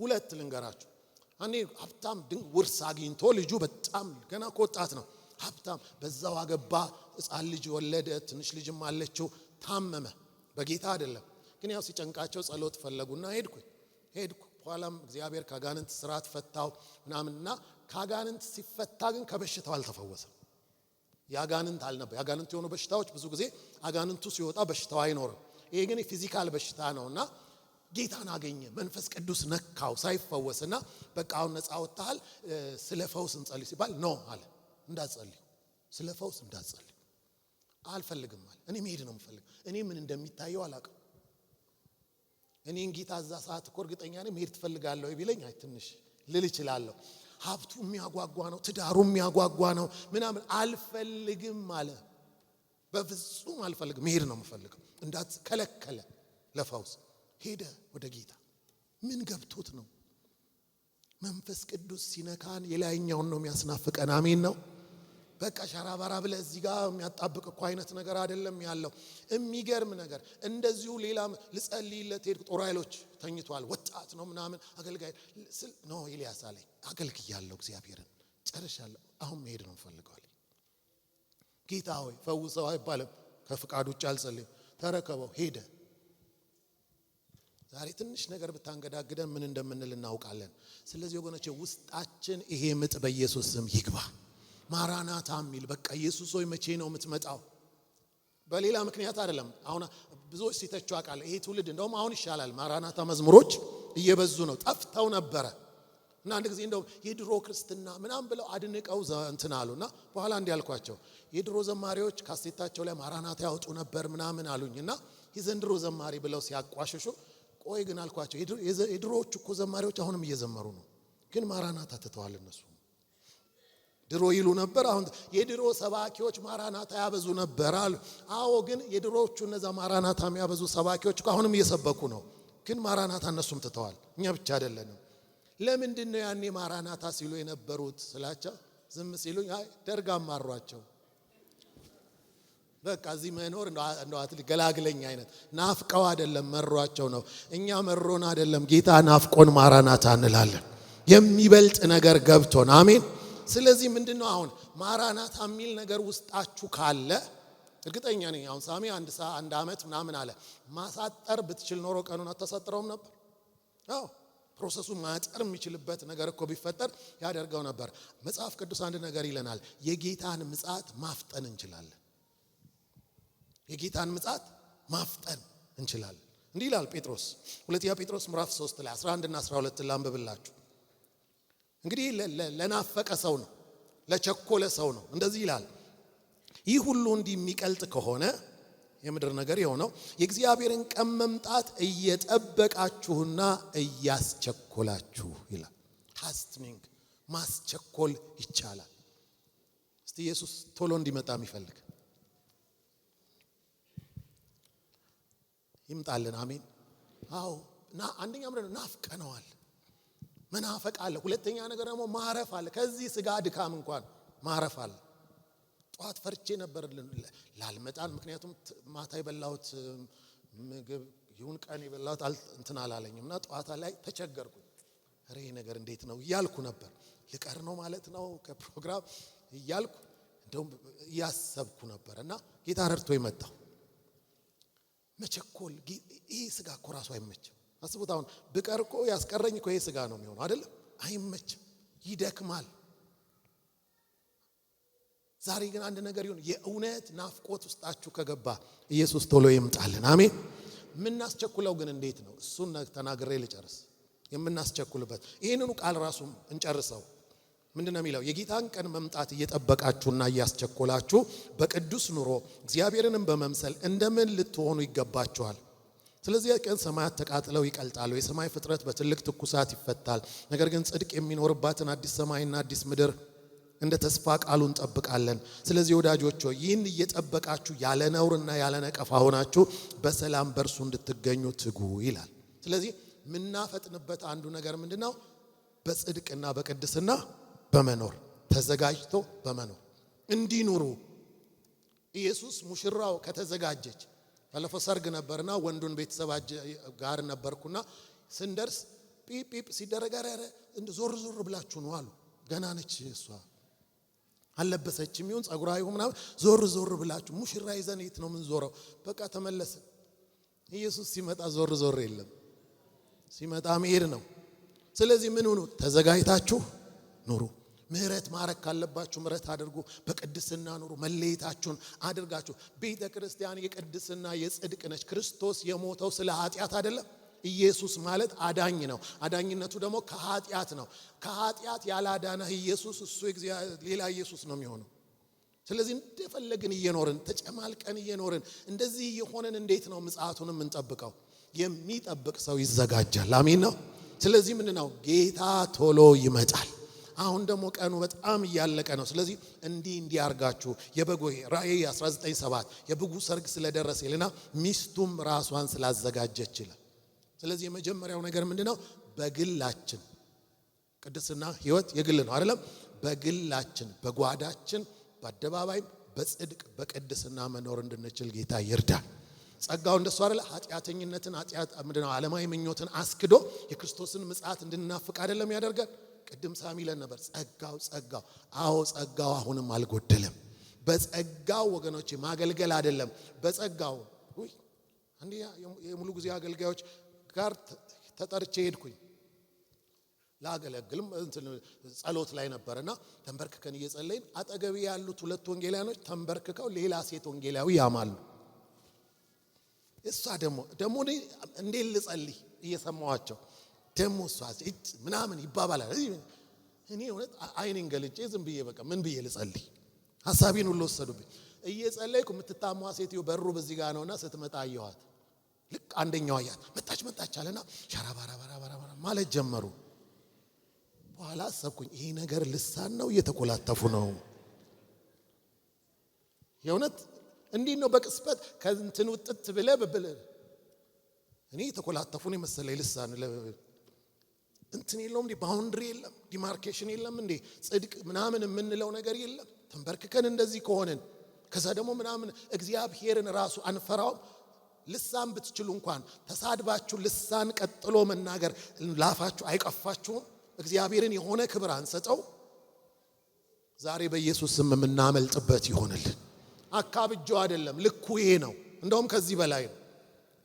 ሁለት ልንገራችሁ። እኔ ሀብታም ውርስ አግኝቶ ልጁ በጣም ገና ወጣት ነው ሀብታም፣ በዛው አገባ፣ ሕፃን ልጅ ወለደ፣ ትንሽ ልጅም አለችው። ታመመ፣ በጌታ አይደለም ግን ያው ሲጨንቃቸው ጸሎት ፈለጉና ሄድኩ። በኋላም እግዚአብሔር ካጋንንት ስራት ፈታው ምናምንና ካጋንንት ሲፈታ ግን ከበሽታው አልተፈወሰም። ያጋንንት አልነበረ። ያጋንንት የሆኑ በሽታዎች ብዙ ጊዜ አጋንንቱ ሲወጣ በሽታው አይኖርም። ይሄ ግን ፊዚካል በሽታ ነውና ጌታን አገኘ፣ መንፈስ ቅዱስ ነካው ሳይፈወስና በቃ አሁን ነፃ ወጣል። ስለ ፈውስ እንጸልይ ሲባል ኖ አለ። እንዳትጸልዩ፣ ስለ ፈውስ እንዳትጸልዩ አልፈልግም አለ። እኔ መሄድ ነው የምፈልገው። እኔ ምን እንደሚታየው አላውቅም። እኔን ጌታ እዛ ሰዓት እኮ እርግጠኛ ነኝ መሄድ ትፈልጋለህ ወይ ቢለኝ አይ ትንሽ ልል እችላለሁ። ሀብቱ የሚያጓጓ ነው፣ ትዳሩ የሚያጓጓ ነው ምናምን አልፈልግም አለ። በፍጹም አልፈልግም፣ መሄድ ነው የምፈልገው። እንዳትከለከለ ለፈውስ ሄደ ወደ ጌታ። ምን ገብቶት ነው? መንፈስ ቅዱስ ሲነካን የላይኛውን ነው የሚያስናፍቀን። አሜን ነው። በቃ ሻራባራ ብለ እዚህ ጋር የሚያጣብቅ እኮ አይነት ነገር አይደለም ያለው። የሚገርም ነገር እንደዚሁ ሌላም ልጸልይለት ሄድኩ። ጦር ኃይሎች ተኝቷል፣ ወጣት ነው ምናምን አገልጋይ ነው። ኤልያስ አለኝ አገልግያለሁ፣ እግዚአብሔርን ጨርሻለሁ፣ አሁን መሄድ ነው ፈልገዋል። ጌታ ሆይ ፈውሰው አይባልም፣ ከፍቃድ ውጭ አልጸልይም። ተረከበው ሄደ። ዛሬ ትንሽ ነገር ብታንገዳግደን ምን እንደምንል እናውቃለን። ስለዚህ ወገኖቼ ውስጣችን ይሄ ምጥ በኢየሱስ ስም ይግባ። ማራናታ የሚል በቃ ኢየሱስ ሆይ መቼ ነው የምትመጣው? በሌላ ምክንያት አይደለም። አሁን ብዙዎች ሲተቹ አውቃለሁ። ይሄ ትውልድ እንደውም አሁን ይሻላል፣ ማራናታ መዝሙሮች እየበዙ ነው፣ ጠፍተው ነበረ። እና አንድ ጊዜ እንደውም የድሮ ክርስትና ምናምን ብለው አድንቀው እንትን አሉና በኋላ እንዲህ አልኳቸው፣ የድሮ ዘማሪዎች ካሴታቸው ላይ ማራናታ ያወጡ ነበር ምናምን አሉኝና የዘንድሮ ዘማሪ ብለው ሲያቋሽሹ ቆይ ግን አልኳቸው፣ የድሮዎቹ እኮ ዘማሪዎች አሁንም እየዘመሩ ነው፣ ግን ማራናታ ትተዋል እነሱ። ድሮ ይሉ ነበር፣ አሁን የድሮ ሰባኪዎች ማራናታ ያበዙ ነበር አሉ። አዎ ግን የድሮዎቹ እነዛ ማራናታ የሚያበዙ ሰባኪዎች እኮ አሁንም እየሰበኩ ነው፣ ግን ማራናታ እነሱም ትተዋል፣ እኛ ብቻ አይደለንም። ለምንድን ነው ያኔ ማራናታ ሲሉ የነበሩት ስላቸው ዝም ሲሉኝ አይ ደርግ አማሯቸው፣ በቃ እዚህ መኖር እንደው አትሊ ገላግለኝ አይነት ናፍቀው አይደለም መሯቸው ነው። እኛ መሮን አይደለም ጌታ ናፍቆን ማራናታ እንላለን፣ የሚበልጥ ነገር ገብቶን። አሜን። ስለዚህ ምንድነው አሁን ማራናታ የሚል ነገር ውስጣችሁ ካለ እርግጠኛ ነኝ አሁን ሳሚ አንድ አመት ምናምን አለ ማሳጠር ብትችል ኖሮ ቀኑን አታሳጥረውም ነበር። አዎ ፕሮሰሱን ማጠር የሚችልበት ነገር እኮ ቢፈጠር ያደርገው ነበር። መጽሐፍ ቅዱስ አንድ ነገር ይለናል፣ የጌታን ምጽአት ማፍጠን እንችላለን። የጌታን ምጽአት ማፍጠን እንችላለን። እንዲህ ይላል ጴጥሮስ፣ ሁለተኛ ጴጥሮስ ምዕራፍ 3 ላይ 11 እና 12 ላንብብላችሁ። እንግዲህ ለናፈቀ ሰው ነው፣ ለቸኮለ ሰው ነው። እንደዚህ ይላል፣ ይህ ሁሉ እንዲህ የሚቀልጥ ከሆነ የምድር ነገር የሆነው የእግዚአብሔርን ቀን መምጣት እየጠበቃችሁና እያስቸኮላችሁ ይላል። ሃስትኒንግ ማስቸኮል ይቻላል። እስቲ ኢየሱስ ቶሎ እንዲመጣ የሚፈልግ ይምጣልን። አሜን። አዎ አንደኛ ምንድነው ናፍቀነዋል፣ መናፈቅ አለ። ሁለተኛ ነገር ደግሞ ማረፍ አለ። ከዚህ ስጋ ድካም እንኳን ማረፍ አለ። ጧት ፈርቼ ነበር ላልመጣን፣ ምክንያቱም ማታ የበላሁት ምግብ ይሁን ቀን የበላሁት እንትን አላለኝምና ጧታ ላይ ተቸገርኩ። ይሄ ነገር እንዴት ነው እያልኩ ነበር። ልቀር ነው ማለት ነው ከፕሮግራም እያልኩ እንደውም እያሰብኩ ነበር እና ጌታ ረድቶ ይመጣው። መቸኮል ይሄ ስጋ እኮ ራሱ አይመችም። አስቡት፣ አሁን ብቀር እኮ ያስቀረኝ እኮ ይሄ ስጋ ነው የሚሆነው አይደል? አይመችም፣ ይደክማል። ዛሬ ግን አንድ ነገር ይሁን፣ የእውነት ናፍቆት ውስጣችሁ ከገባ ኢየሱስ ቶሎ ይምጣልን። አሜን። የምናስቸኩለው ግን እንዴት ነው? እሱን ተናግሬ ልጨርስ። የምናስቸኩልበት ይሄንኑ ቃል ራሱ እንጨርሰው። ምንድነው የሚለው? የጌታን ቀን መምጣት እየጠበቃችሁና እያስቸኮላችሁ በቅዱስ ኑሮ እግዚአብሔርንም በመምሰል እንደምን ልትሆኑ ይገባችኋል። ስለዚህ ቀን ሰማያት ተቃጥለው ይቀልጣሉ፣ የሰማይ ፍጥረት በትልቅ ትኩሳት ይፈታል። ነገር ግን ጽድቅ የሚኖርባትን አዲስ ሰማይና አዲስ ምድር እንደ ተስፋ ቃሉ እንጠብቃለን። ስለዚህ ወዳጆች ሆይ ይህን እየጠበቃችሁ ያለ ነውርና ያለ ነቀፋ ሆናችሁ በሰላም በእርሱ እንድትገኙ ትጉ ይላል። ስለዚህ ምናፈጥንበት አንዱ ነገር ምንድነው? በጽድቅና በቅድስና በመኖር ተዘጋጅቶ በመኖር እንዲኖሩ። ኢየሱስ ሙሽራው ከተዘጋጀች ባለፈው ሰርግ ነበርና ወንዱን ቤተሰብ ጋር ነበርኩና ስንደርስ ፒፕ ሲደረጋረ እንደ ዞር ዞር ብላችሁ ነው አሉ። ገና ነች እሷ አለበሰችም ይሁን ጸጉሯ ይሁን ምናምን፣ ዞር ዞር ብላችሁ ሙሽራ ይዘን የት ነው ምን ዞረው? በቃ ተመለሰ። ኢየሱስ ሲመጣ ዞር ዞር የለም፣ ሲመጣ መሄድ ነው። ስለዚህ ምን ሆኑ? ተዘጋጅታችሁ ኑሩ። ምህረት ማረክ ካለባችሁ ምህረት አድርጉ። በቅድስና ኑሩ። መለየታችሁን አድርጋችሁ። ቤተ ክርስቲያን የቅድስና የጽድቅ ነች። ክርስቶስ የሞተው ስለ ኃጢአት አይደለም። ኢየሱስ ማለት አዳኝ ነው። አዳኝነቱ ደግሞ ከኃጢአት ነው። ከኃጢአት ያላዳነህ ኢየሱስ እሱ ሌላ ኢየሱስ ነው የሚሆነው። ስለዚህ እንደፈለግን እየኖርን ተጨማልቀን እየኖርን እንደዚህ እየሆነን እንዴት ነው ምጽአቱን የምንጠብቀው? የሚጠብቅ ሰው ይዘጋጃል። አሜን ነው። ስለዚህ ምንድነው ጌታ ቶሎ ይመጣል። አሁን ደግሞ ቀኑ በጣም እያለቀ ነው። ስለዚህ እንዲህ አርጋችሁ የበጉ ራእይ 19:7 የበጉ ሰርግ ስለደረሰ ይልና ሚስቱም ራሷን ስላዘጋጀች ይላል። ስለዚህ የመጀመሪያው ነገር ምንድነው? በግላችን ቅድስና ህይወት የግል ነው አይደለም? በግላችን በጓዳችን በአደባባይ በጽድቅ በቅድስና መኖር እንድንችል ጌታ ይርዳል። ጸጋው እንደሱ አይደለ? ኃጢአተኝነትን ምንድነው ዓለማዊ ምኞትን አስክዶ የክርስቶስን ምጽአት እንድናፍቅ አይደለም ያደርጋል። ቅድም ሳሚለን ነበር ጸጋው አዎ ጸጋው አሁንም አልጎደለም። በጸጋው ወገኖቼ ማገልገል አይደለም በጸጋው አንዴ የሙሉ ጊዜ አገልጋዮች ጋር ተጠርቼ ሄድኩኝ ላገለግልም ጸሎት ላይ ነበርና ተንበርክከን እየጸለይን አጠገብ ያሉት ሁለት ወንጌላውያኖች ተንበርክከው ሌላ ሴት ወንጌላዊ ያማሉ። እሷ ደግሞ እንዴት ልጸልይ እየሰማዋቸው ደሞ እሷ ምናምን ይባባላል። እኔ እውነት አይኔን ገልጬ ዝም ብዬ በቃ ምን ብዬ ልጸልይ ሐሳቤን ሁሉ ወሰዱብኝ። እየጸለይኩ የምትታሟ ሴትዮ በሩ በዚህ ጋር ነውና ስትመጣ አየኋት። ልክ አንደኛው አያት መጣች አለና ሻራባራባራባራ ማለት ጀመሩ። በኋላ አሰብኩኝ ይሄ ነገር ልሳን ነው እየተኮላተፉ ነው። የእውነት እንዲህ ነው በቅስበት ከእንትን ውጥት ብለ እኔ የተኮላተፉን የመሰለኝ ልሳን እንትን የለውም እንዴ ባውንድሪ የለም ዲማርኬሽን የለም እንዴ ጽድቅ ምናምን የምንለው ነገር የለም። ተንበርክከን እንደዚህ ከሆነን ከዛ ደግሞ ምናምን እግዚአብሔርን ራሱ አንፈራው። ልሳን ብትችሉ እንኳን ተሳድባችሁ ልሳን ቀጥሎ መናገር ላፋችሁ አይቀፋችሁም? እግዚአብሔርን የሆነ ክብር አንሰጠው። ዛሬ በኢየሱስ ስም የምናመልጥበት ይሆንልን። አካብጆ አይደለም ልኩ ይሄ ነው። እንደውም ከዚህ በላይ ነው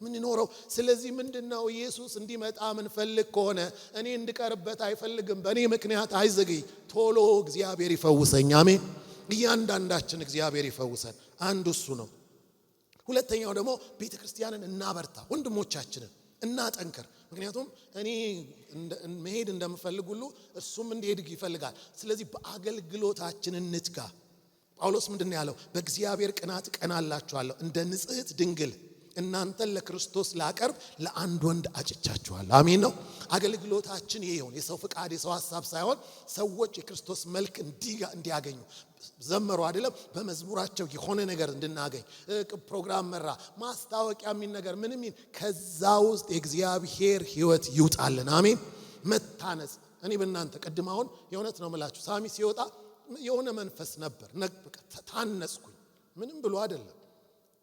ምን ኖረው። ስለዚህ ምንድነው ኢየሱስ እንዲመጣ ምን ፈልግ ከሆነ እኔ እንድቀርበት አይፈልግም። በእኔ ምክንያት አይዘገይ፣ ቶሎ እግዚአብሔር ይፈውሰኝ። አሜን። እያንዳንዳችን እግዚአብሔር ይፈውሰን። አንዱ እሱ ነው። ሁለተኛው ደግሞ ቤተክርስቲያንን እናበርታ፣ ወንድሞቻችንን እናጠንክር። ምክንያቱም እኔ መሄድ እንደምፈልግ ሁሉ እሱም እንዲሄድ ይፈልጋል። ስለዚህ በአገልግሎታችን እንትጋ። ጳውሎስ ምንድነው ያለው? በእግዚአብሔር ቅናት ቀናላችኋለሁ እንደ ንጽሕት ድንግል እናንተን ለክርስቶስ ላቀርብ ለአንድ ወንድ አጭቻችኋለሁ። አሜን ነው። አገልግሎታችን ይሄ ይሁን። የሰው ፍቃድ የሰው ሐሳብ ሳይሆን ሰዎች የክርስቶስ መልክ እንዲያገኙ ዘመሩ አይደለም በመዝሙራቸው የሆነ ነገር እንድናገኝ ፕሮግራም መራ ማስታወቂያ የሚል ነገር ምንም ከዛ ውስጥ የእግዚአብሔር ሕይወት ይውጣልን። አሜን። መታነጽ እኔ በእናንተ ቅድም አሁን የእውነት ነው የምላችሁ ሳሚ ሲወጣ የሆነ መንፈስ ነበር ታነጽኩኝ። ምንም ብሎ አይደለም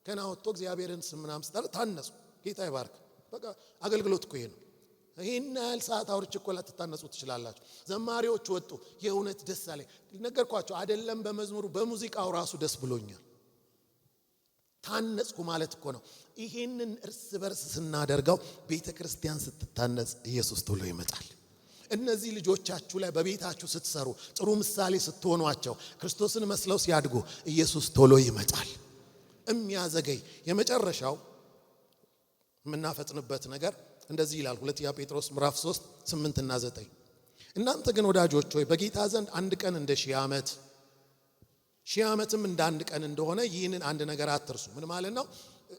ገና ወጥቶ እግዚአብሔርን ስም ምናምን ስጠራ ታነጽኩ። ጌታ ይባርክ። በቃ አገልግሎት እኮ ይሄ ነው። ይሄን ያህል ሰዓት አውርቼ እኮ ላትታነጹ ትችላላችሁ። ዘማሪዎች ወጡ፣ የእውነት ደስ አለኝ። ነገርኳቸው አይደለም በመዝሙሩ በሙዚቃው ራሱ ደስ ብሎኛል። ታነጽኩ ማለት እኮ ነው። ይሄንን እርስ በርስ ስናደርገው ቤተክርስቲያን ስትታነጽ ኢየሱስ ቶሎ ይመጣል። እነዚህ ልጆቻችሁ ላይ በቤታችሁ ስትሰሩ ጥሩ ምሳሌ ስትሆኗቸው ክርስቶስን መስለው ሲያድጉ ኢየሱስ ቶሎ ይመጣል። የሚያዘገይ የመጨረሻው የምናፈጥንበት ነገር እንደዚህ ይላል። ሁለተኛ ጴጥሮስ ምዕራፍ 3 8 እና 9 እናንተ ግን ወዳጆች ሆይ በጌታ ዘንድ አንድ ቀን እንደ ሺህ ዓመት ሺህ ዓመትም እንደ አንድ ቀን እንደሆነ ይህንን አንድ ነገር አትርሱ። ምን ማለት ነው?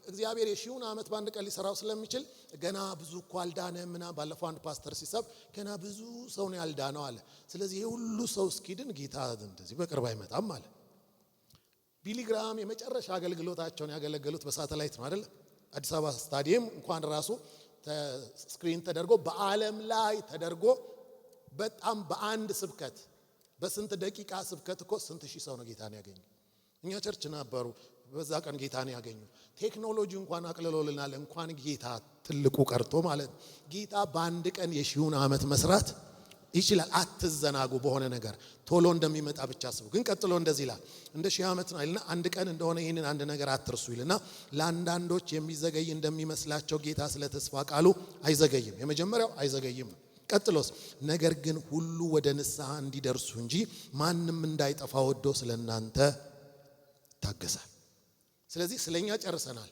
እግዚአብሔር የሺውን ዓመት በአንድ ቀን ሊሰራው ስለሚችል ገና ብዙ እኮ አልዳነም እና ባለፈው አንድ ፓስተር ሲሰብ ገና ብዙ ሰው ነው ያልዳነው አለ። ስለዚህ ይሄ ሁሉ ሰው እስኪድን ጌታ እንደዚህ በቅርብ አይመጣም አለ። ቢሊ ግራም የመጨረሻ አገልግሎታቸውን ያገለገሉት በሳተላይት ነው አይደል? አዲስ አበባ ስታዲየም እንኳን ራሱ ስክሪን ተደርጎ በዓለም ላይ ተደርጎ በጣም በአንድ ስብከት በስንት ደቂቃ ስብከት እኮ ስንት ሺህ ሰው ነው ጌታን ያገኘው። እኛ ቸርች ነበሩ በዛ ቀን ጌታን ያገኙ። ቴክኖሎጂ እንኳን አቅልሎልናል። እንኳን ጌታ ትልቁ ቀርቶ ማለት ጌታ በአንድ ቀን የሺውን ዓመት መስራት ይችላል። አትዘናጉ በሆነ ነገር ቶሎ እንደሚመጣ ብቻ አስቡ። ግን ቀጥሎ እንደዚህ ይላል እንደ ሺህ ዓመት ነው ይልና አንድ ቀን እንደሆነ ይሄንን አንድ ነገር አትርሱ ይልና ለአንዳንዶች የሚዘገይ እንደሚመስላቸው ጌታ ስለ ተስፋ ቃሉ አይዘገይም። የመጀመሪያው አይዘገይም። ቀጥሎስ ነገር ግን ሁሉ ወደ ንስሐ እንዲደርሱ እንጂ ማንም እንዳይጠፋ ወዶ ስለናንተ ይታገሳል። ስለዚህ ስለኛ ጨርሰናል።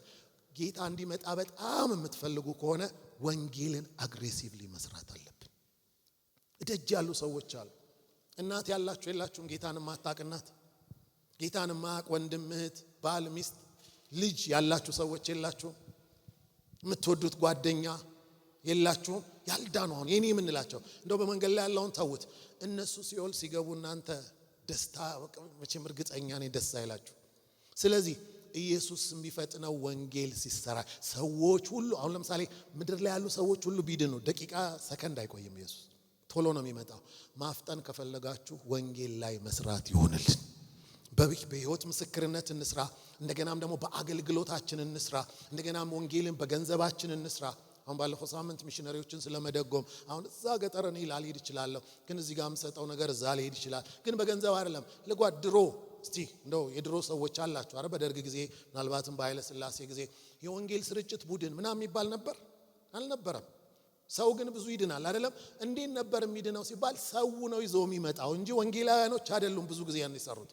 ጌታ እንዲመጣ በጣም የምትፈልጉ ከሆነ ወንጌልን አግሬሲቭሊ መስራት አለብን። እደጅ ያሉ ሰዎች አሉ። እናት ያላችሁ የላችሁም? ጌታን ማታቅ እናት፣ ጌታን ማቅ ወንድም፣ እህት፣ ባል፣ ሚስት፣ ልጅ ያላችሁ ሰዎች የላችሁም? የምትወዱት ጓደኛ የላችሁም? ያልዳኑ አሁን የኔ የምንላቸው እንደው በመንገድ ላይ ያለውን ተውት። እነሱ ሲኦል ሲገቡ እናንተ ደስታ መቼም እርግጠኛ ነኝ ደስ አይላችሁ። ስለዚህ ኢየሱስ የሚፈጥነው ወንጌል ሲሰራ ሰዎች ሁሉ አሁን ለምሳሌ ምድር ላይ ያሉ ሰዎች ሁሉ ቢድኑ ደቂቃ ሰከንድ አይቆይም። ኢየሱስ ቶሎ ነው የሚመጣው። ማፍጠን ከፈለጋችሁ ወንጌል ላይ መስራት ይሆንልን። በህይወት ምስክርነት እንስራ። እንደገናም ደግሞ በአገልግሎታችን እንስራ። እንደገናም ወንጌልን በገንዘባችን እንስራ። አሁን ባለፈው ሳምንት ሚሽነሪዎችን ስለመደጎም አሁን እዛ ገጠር እኔ ላልሄድ እችላለሁ፣ ግን እዚህ ጋር የምሰጠው ነገር እዛ ሊሄድ ይችላል። ግን በገንዘብ አይደለም። ድሮ እስቲ እንደው የድሮ ሰዎች አላችሁ አረ በደርግ ጊዜ ምናልባትም በኃይለ ሥላሴ ጊዜ የወንጌል ስርጭት ቡድን ምናምን የሚባል ነበር አልነበረም? ሰው ግን ብዙ ይድናል አይደለም? እንዴት ነበር የሚድነው ሲባል ሰው ነው ይዞ የሚመጣው እንጂ ወንጌላውያኖች አይደሉም። ብዙ ጊዜ ያን ይሰሩት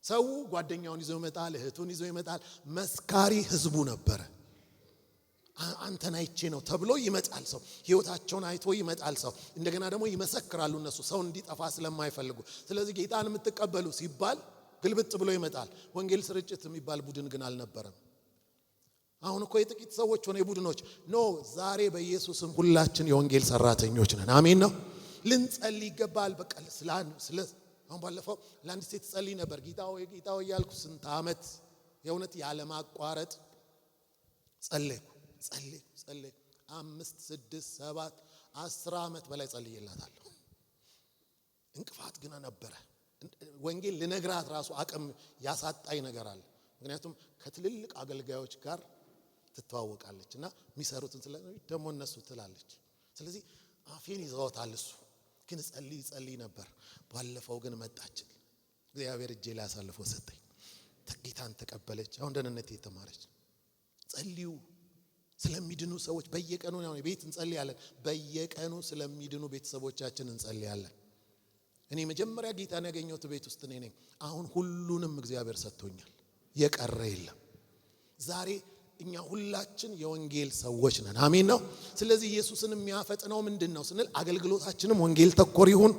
ሰው ጓደኛውን ይዞ ይመጣል፣ እህቱን ይዞ ይመጣል። መስካሪ ህዝቡ ነበረ። አንተን አይቼ ነው ተብሎ ይመጣል ሰው። ህይወታቸውን አይቶ ይመጣል ሰው። እንደገና ደግሞ ይመሰክራሉ እነሱ ሰው እንዲጠፋ ስለማይፈልጉ። ስለዚህ ጌታን የምትቀበሉ ሲባል ግልብጥ ብሎ ይመጣል። ወንጌል ስርጭት የሚባል ቡድን ግን አልነበረም። አሁን እኮ የጥቂት ሰዎች ሆነ የቡድኖች ዛሬ በኢየሱስም ሁላችን የወንጌል ሰራተኞች ነን። አሜን ነው። ልንጸልይ ይገባል። በቃ አሁን ባለፈው ለአንድ ሴት ጸልይ ነበር። ጌታው እያልኩ ስንት ዓመት የእውነት ያለ ማቋረጥ ጸለይኩ 5 6 7 10 ዓመት በላይ ጸልይላታለሁ። እንቅፋት ግን ነበረ። ወንጌል ልነግራት ራሱ አቅም ያሳጣኝ ነገር አለ። ምክንያቱም ከትልልቅ አገልጋዮች ጋር ትተዋወቃለች እና የሚሰሩትን ደግሞ እነሱ ትላለች። ስለዚህ አፌን ይዘውታል። እሱ ግን ጸልይ ነበር። ባለፈው ግን መጣችል። እግዚአብሔር እጄ ላይ አሳልፎ ሰጠኝ። ጌታን ተቀበለች። አሁን ደህንነት የተማረች። ጸልዩ ስለሚድኑ ሰዎች በየቀኑ ነው ቤት እንጸልያለን። በየቀኑ ስለሚድኑ ቤተሰቦቻችን እንጸልያለን። እኔ መጀመሪያ ጌታን ያገኘሁት ቤት ውስጥ ነኝ። አሁን ሁሉንም እግዚአብሔር ሰጥቶኛል። የቀረ የለም። ዛሬ እኛ ሁላችን የወንጌል ሰዎች ነን። አሜን ነው። ስለዚህ ኢየሱስን የሚያፈጥነው ምንድነው ስንል አገልግሎታችንም ወንጌል ተኮር ይሁን፣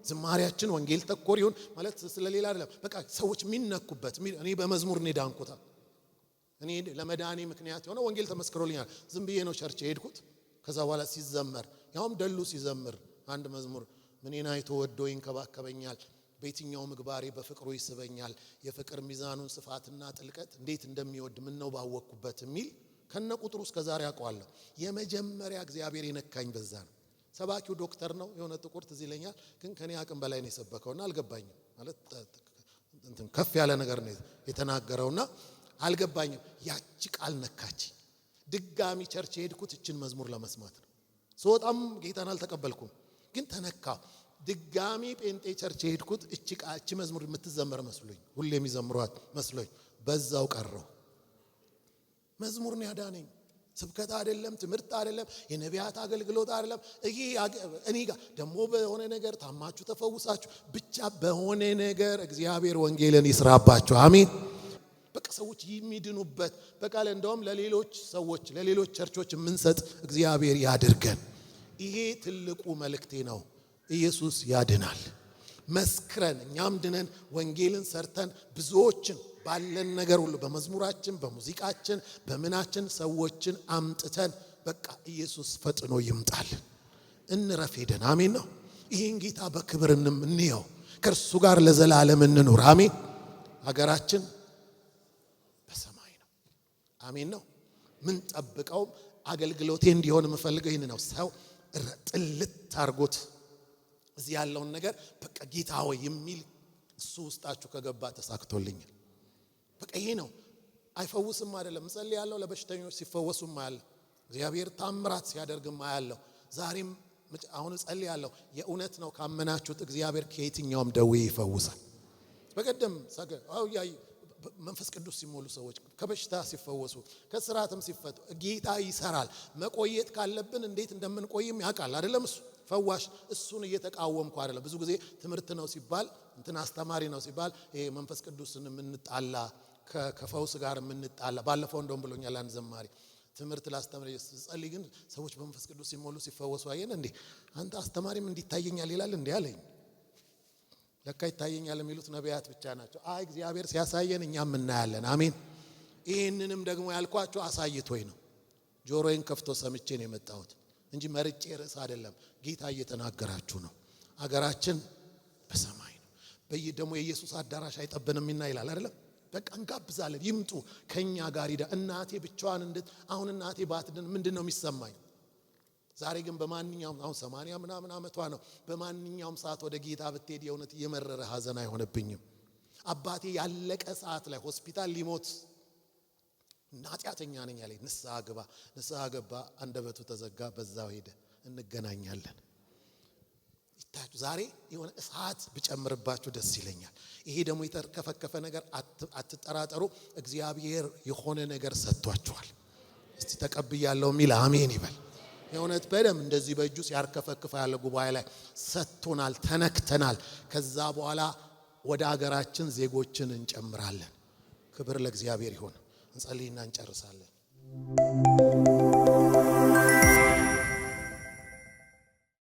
ዝማሪያችን ወንጌል ተኮር ይሁን ማለት ስለሌላ አይደለም። በቃ ሰዎች የሚነኩበት እኔ በመዝሙር ዳንኩታ። እኔ ለመዳኔ ምክንያት የሆነ ወንጌል ተመስክሮልኛል። ዝም ብዬ ነው ቸርች ሄድኩት። ከዛ በኋላ ሲዘመር ያውም ደሉ ሲዘምር አንድ መዝሙር ምኔን አይቶ ወዶ ይንከባከበኛል፣ በየትኛው ምግባሬ በፍቅሩ ይስበኛል፣ የፍቅር ሚዛኑን ስፋትና ጥልቀት እንዴት እንደሚወድ ምን ነው ባወቅኩበት የሚል ከነ ቁጥሩ እስከ ዛሬ አውቀዋለሁ። የመጀመሪያ እግዚአብሔር የነካኝ በዛ ነው። ሰባኪው ዶክተር ነው የሆነ ጥቁር ትዝ ይለኛል፣ ግን ከኔ አቅም በላይ ነው የሰበከውና አልገባኝም። ማለት ከፍ ያለ ነገር ነው የተናገረውና አልገባኝም። ያቺ ቃል ነካች። ድጋሚ ቸርች ሄድኩት እችን መዝሙር ለመስማት ነው። ስወጣም ጌታን አልተቀበልኩም፣ ግን ተነካ። ድጋሚ ጴንጤ ቸርች ሄድኩት እቺ መዝሙር የምትዘመር መስሎኝ፣ ሁሌ የሚዘምሯት መስሎኝ በዛው ቀረው። መዝሙር ነው ያዳነኝ። ስብከት አይደለም፣ ትምህርት አይደለም፣ የነቢያት አገልግሎት አይደለም። እኔ ጋር ደግሞ በሆነ ነገር ታማችሁ ተፈውሳችሁ ብቻ በሆነ ነገር እግዚአብሔር ወንጌልን ይስራባችሁ። አሜን። በቃ ሰዎች የሚድኑበት በቃ እንደውም ለሌሎች ሰዎች ለሌሎች ቸርቾች የምንሰጥ እግዚአብሔር ያድርገን። ይሄ ትልቁ መልእክቴ ነው። ኢየሱስ ያድናል። መስክረን እኛም ድነን ወንጌልን ሰርተን ብዙዎችን ባለን ነገር ሁሉ በመዝሙራችን በሙዚቃችን በምናችን ሰዎችን አምጥተን በቃ ኢየሱስ ፈጥኖ ይምጣል። እንረፍ ሄደን። አሜን ነው። ይሄን ጌታ በክብር እንየው፣ ከእርሱ ጋር ለዘላለም እንኑር። አሜን። ሀገራችን በሰማይ ነው። አሜን ነው። ምን ጠብቀው አገልግሎቴ እንዲሆን የምፈልገው ይሄን ነው። ሰው ጥልት አርጎት እዚህ ያለውን ነገር በቃ ጌታ ሆይ የሚል እሱ ውስጣችሁ ከገባ ተሳክቶልኛል። በቃ ይሄ ነው። አይፈውስም አይደለም እጸልያለሁ፣ ለበሽተኞች ሲፈወሱም አያለሁ፣ እግዚአብሔር ታምራት ሲያደርግም አያለሁ። ዛሬም አሁን እጸልያለሁ። የእውነት ነው ካመናችሁት እግዚአብሔር ከየትኛውም ደዌ ይፈውሳል። በቀደም መንፈስ ቅዱስ ሲሞሉ ሰዎች ከበሽታ ሲፈወሱ ከስራትም ሲፈቱ ጌታ ይሰራል። መቆየት ካለብን እንዴት እንደምንቆይም ያውቃል አይደለም? እሱ ፈዋሽ። እሱን እየተቃወምኩ አይደለም። ብዙ ጊዜ ትምህርት ነው ሲባል እንትን አስተማሪ ነው ሲባል ይሄ መንፈስ ቅዱስን የምንጣላ ከፈውስ ጋር የምንጣላ። ባለፈው እንደውም ብሎኛል አንድ ዘማሪ ትምህርት ላስተምር ጸልይ፣ ግን ሰዎች በመንፈስ ቅዱስ ሲሞሉ ሲፈወሱ አየን እንዴ? አንተ አስተማሪም እንዲታየኛል ይላል እንዴ አለኝ። ለካ ይታየኛል የሚሉት ነቢያት ብቻ ናቸው። እግዚአብሔር ሲያሳየን እኛም እናያለን። አሜን። ይሄንንም ደግሞ ያልኳችሁ አሳይቶኝ ነው። ጆሮዬን ከፍቶ ሰምቼ ነው የመጣሁት እንጂ መርጬ ርዕስ አይደለም። ጌታ እየተናገራችሁ ነው። አገራችን በሰማይ ነው። ደግሞ የኢየሱስ አዳራሽ አይጠብንምና ይላል አይደለም? በቃ እንጋብዛለን፣ ይምጡ ከኛ ጋር ይዳ። እናቴ ብቻዋን አሁን እናቴ ባትድን ምንድነው የሚሰማኝ? ዛሬ ግን በማንኛውም አሁን 80 ምናምን ዓመቷ ነው። በማንኛውም ሰዓት ወደ ጌታ ብትሄድ የእውነት የመረረ ሐዘን አይሆንብኝም። አባቴ ያለቀ ሰዓት ላይ ሆስፒታል ሊሞት ኃጢአተኛ ነኝ አለኝ። ንስሐ ገባ፣ አንደበቱ ተዘጋ፣ በዛው ሄደ። እንገናኛለን። ይታችሁ ዛሬ የሆነ እሳት ብጨምርባችሁ ደስ ይለኛል። ይሄ ደግሞ የተከፈከፈ ነገር አትጠራጠሩ፣ እግዚአብሔር የሆነ ነገር ሰጥቷችኋል። እስቲ ተቀብያለሁ የሚል አሜን ይበል። የእውነት በደም እንደዚህ በእጁ ሲያርከፈክፍ ያለ ጉባኤ ላይ ሰጥቶናል፣ ተነክተናል። ከዛ በኋላ ወደ ሀገራችን ዜጎችን እንጨምራለን። ክብር ለእግዚአብሔር ይሁን። እንጸልይና እንጨርሳለን።